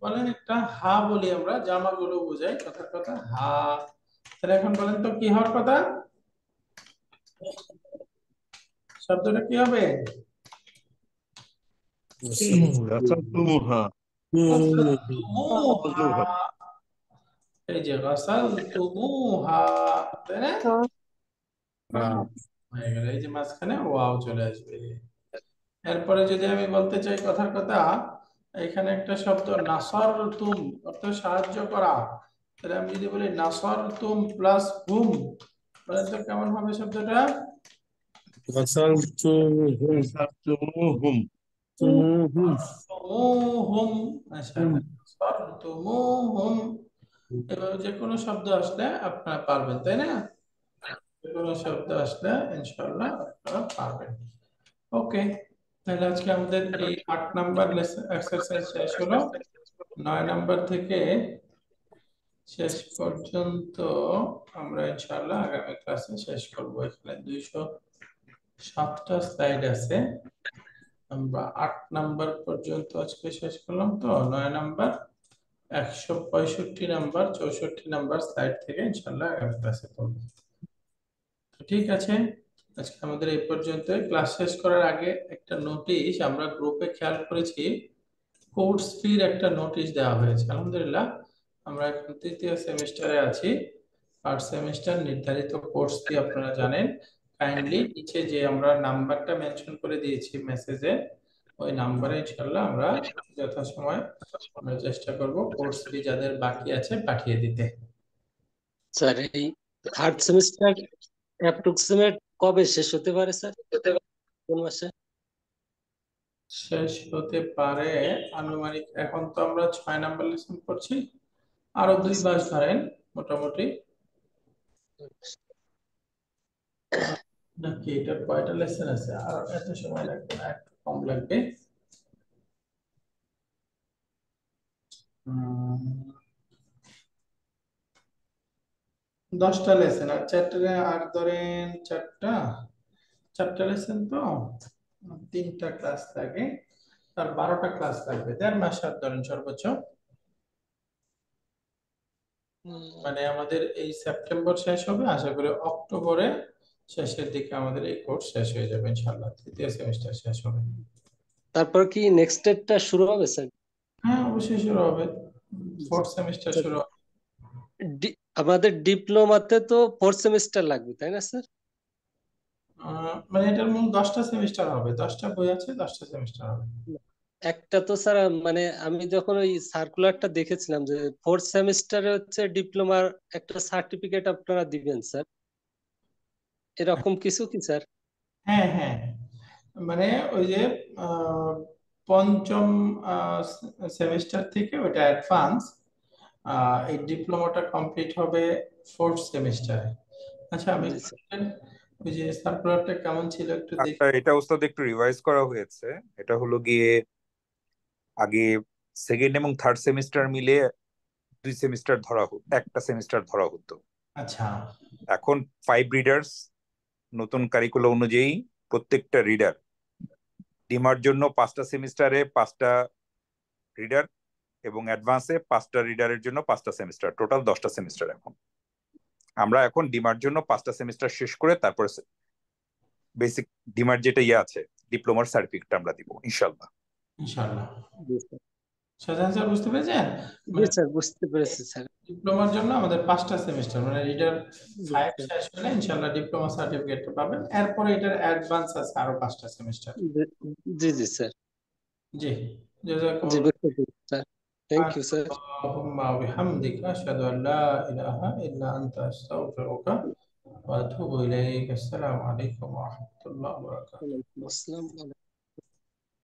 বলেন একটা হা বলি আমরা, জামাগুলো বোঝাই, কথার কথা হা। তাহলে এখন বলেন তো কি হওয়ার কথা? শব্দটা কি হবে? গাসালতুমুহা গাসালতুমুহা। এই যে গাসালতুমুহা, তাই না? হয়ে গেল। এই যে মাঝখানে ওয়াও চলে আসবে। এরপরে যদি আমি বলতে চাই কথার কথা, এখানে একটা শব্দ নাসরতুম, অর্থাৎ সাহায্য করা। তাহলে আমি যদি বলি নাসরতুম প্লাস হুম, বলেন তো কেমন হবে শব্দটা? غسلتهم গাসালতুমুহুম নাসরতুমুহুম। মাশাআল্লাহ, নাসরতুমুহুম। এভাবে যে কোনো শব্দ আসলে আপনারা পারবেন, তাই না? যে কোনো শব্দ আসলে ইনশাআল্লাহ আপনারা পারবেন। ওকে, তাহলে আজকে আমাদের এই 8 নাম্বার এক্সারসাইজ শেষ হলো। 9 নাম্বার থেকে শেষ পর্যন্ত আমরা ইনশাআল্লাহ আগামী ক্লাসে শেষ করব। এখানে 207টা স্লাইড আছে। আমরা 8 নাম্বার পর্যন্ত আজকে শেষ করলাম। তো 9 নাম্বার, 165 নাম্বার, 64 নাম্বার স্লাইড থেকে ইনশাআল্লাহ আগামী ক্লাসে করব। ঠিক আছে, আজকে আমাদের এই পর্যন্ত। ক্লাস শেষ করার আগে একটা নোটিশ আমরা গ্রুপে খেয়াল করেছি, কোর্স ফির একটা নোটিশ দেওয়া হয়েছে। আলহামদুলিল্লাহ, আমরা এখন 3য় সেমিস্টারে আছি। ফার্স্ট সেমিস্টার নির্ধারিত কোর্স ফি আপনারা জানেন। কাইন্ডলি নিচে যে আমরা নাম্বারটা মেনশন করে দিয়েছি মেসেজে, ওই নাম্বারে ইনশাআল্লাহ আমরা যথাসময় আমরা চেষ্টা করব কোর্স ফি যাদের বাকি আছে পাঠিয়ে দিতে। স্যার এই থার্ড সেমিস্টার অ্যাপ্রক্সিমেট কবে শেষ হতে পারে স্যার? কোন মাসে? শেষ হতে পারে আনুমানিক, এখন তো আমরা 6 নাম্বার লেসন করছি, আরো 2 মাস ধরেন মোটামুটি। নাকি এটার কয়টা লেসন আছে? আর এত সময় লাগবে না, একটু কম লাগবে। 10টা লেসন আর চ্যাপ্টারে, আর ধরেন চারটা লেসন তো 3টা ক্লাস লাগে, তার 12টা ক্লাস লাগবে। 1.5 মাস আর ধরেন সর্বোচ্চ। মানে আমাদের এই সেপ্টেম্বর শেষ হবে, আশা করি অক্টোবরে শেষের দিকে আমাদের এই কোর্স শেষ হয়ে যাবে ইনশাআল্লাহ, 3য় সেমিস্টার শেষ হবে। তারপর কি নেক্সট ডেটটা শুরু হবে স্যার? হ্যাঁ, অবশ্যই শুরু হবে, 4th সেমিস্টার শুরু হবে। আমাদের ডিপ্লোমাতে তো ফোর্থ সেমিস্টার লাগবে তাই না স্যার? মানে এটার মূল 10টা সেমিস্টার হবে, 10টা বই আছে, 10টা সেমিস্টার হবে। একটা তো স্যার মানে আমি যখন ওই সার্কুলারটা দেখেছিলাম যে ফোর্থ সেমিস্টারে হচ্ছে ডিপ্লোমার একটা সার্টিফিকেট আপনারা দিবেন স্যার, এরকম কিছু কি স্যার? হ্যাঁ হ্যাঁ, মানে ওই যে আহ, পঞ্চম সেমিস্টার থেকে ওটা অ্যাডভান্স, এই ডিপ্লোমাটা কমপ্লিট হবে 4th সেমিস্টারে। আচ্ছা, আমি জি স্যার। ওই যে সার্কুলারটা কেমন ছিল একটু দেখি। আচ্ছা, এটা ওস্তাদ একটু রিভাইজ করা হয়েছে। এটা হলো গিয়ে আগে সেকেন্ড এবং থার্ড সেমিস্টার মিলে 2 সেমিস্টার ধরা হতো, একটা সেমিস্টার ধরা হতো। আচ্ছা এখন 5 রিডার্স নতুন কারিকুলাম অনুযায়ী প্রত্যেকটা রিডার ডিমার জন্য 5টা সেমিস্টারে 5টা রিডার এবং অ্যাডভান্সে 5টা রিডারের জন্য 5টা সেমিস্টার, টোটাল 10টা সেমিস্টার। এখন আমরা এখন ডিমার জন্য 5টা সেমিস্টার শেষ করে তারপরে বেসিক ডিমার যেটা আছে ডিপ্লোমার সার্টিফিকেট আমরা দিব ইনশাল্লাহ। ইনশাআল্লাহ। জি স্যার। শাহজাহান স্যার, বুঝতে পেরেছেন? জি মানে স্যার, বুঝতে পেরেছি স্যার। ডিপ্লোমার জন্য আমাদের 5টা সেমিস্টার, মানে রিডার জি 5 স্যার। শেষ হলে ইনশাআল্লাহ ডিপ্লোমা সার্টিফিকেটটা পাবেন। এরপরে এটার অ্যাডভান্স আছে আরো 5টা সেমিস্টার। জি জি স্যার। জি, জি, জাযাকুমুল্লাহ। বুঝতে পেরেছি স্যার। Thank you sir. اللهم وبحمدك أشهد أن لا إله إلا أنت أستغفرك وأتوب إليك. السلام عليكم ورحمة الله وبركاته. ওয়ালাইকুম আসসালাম।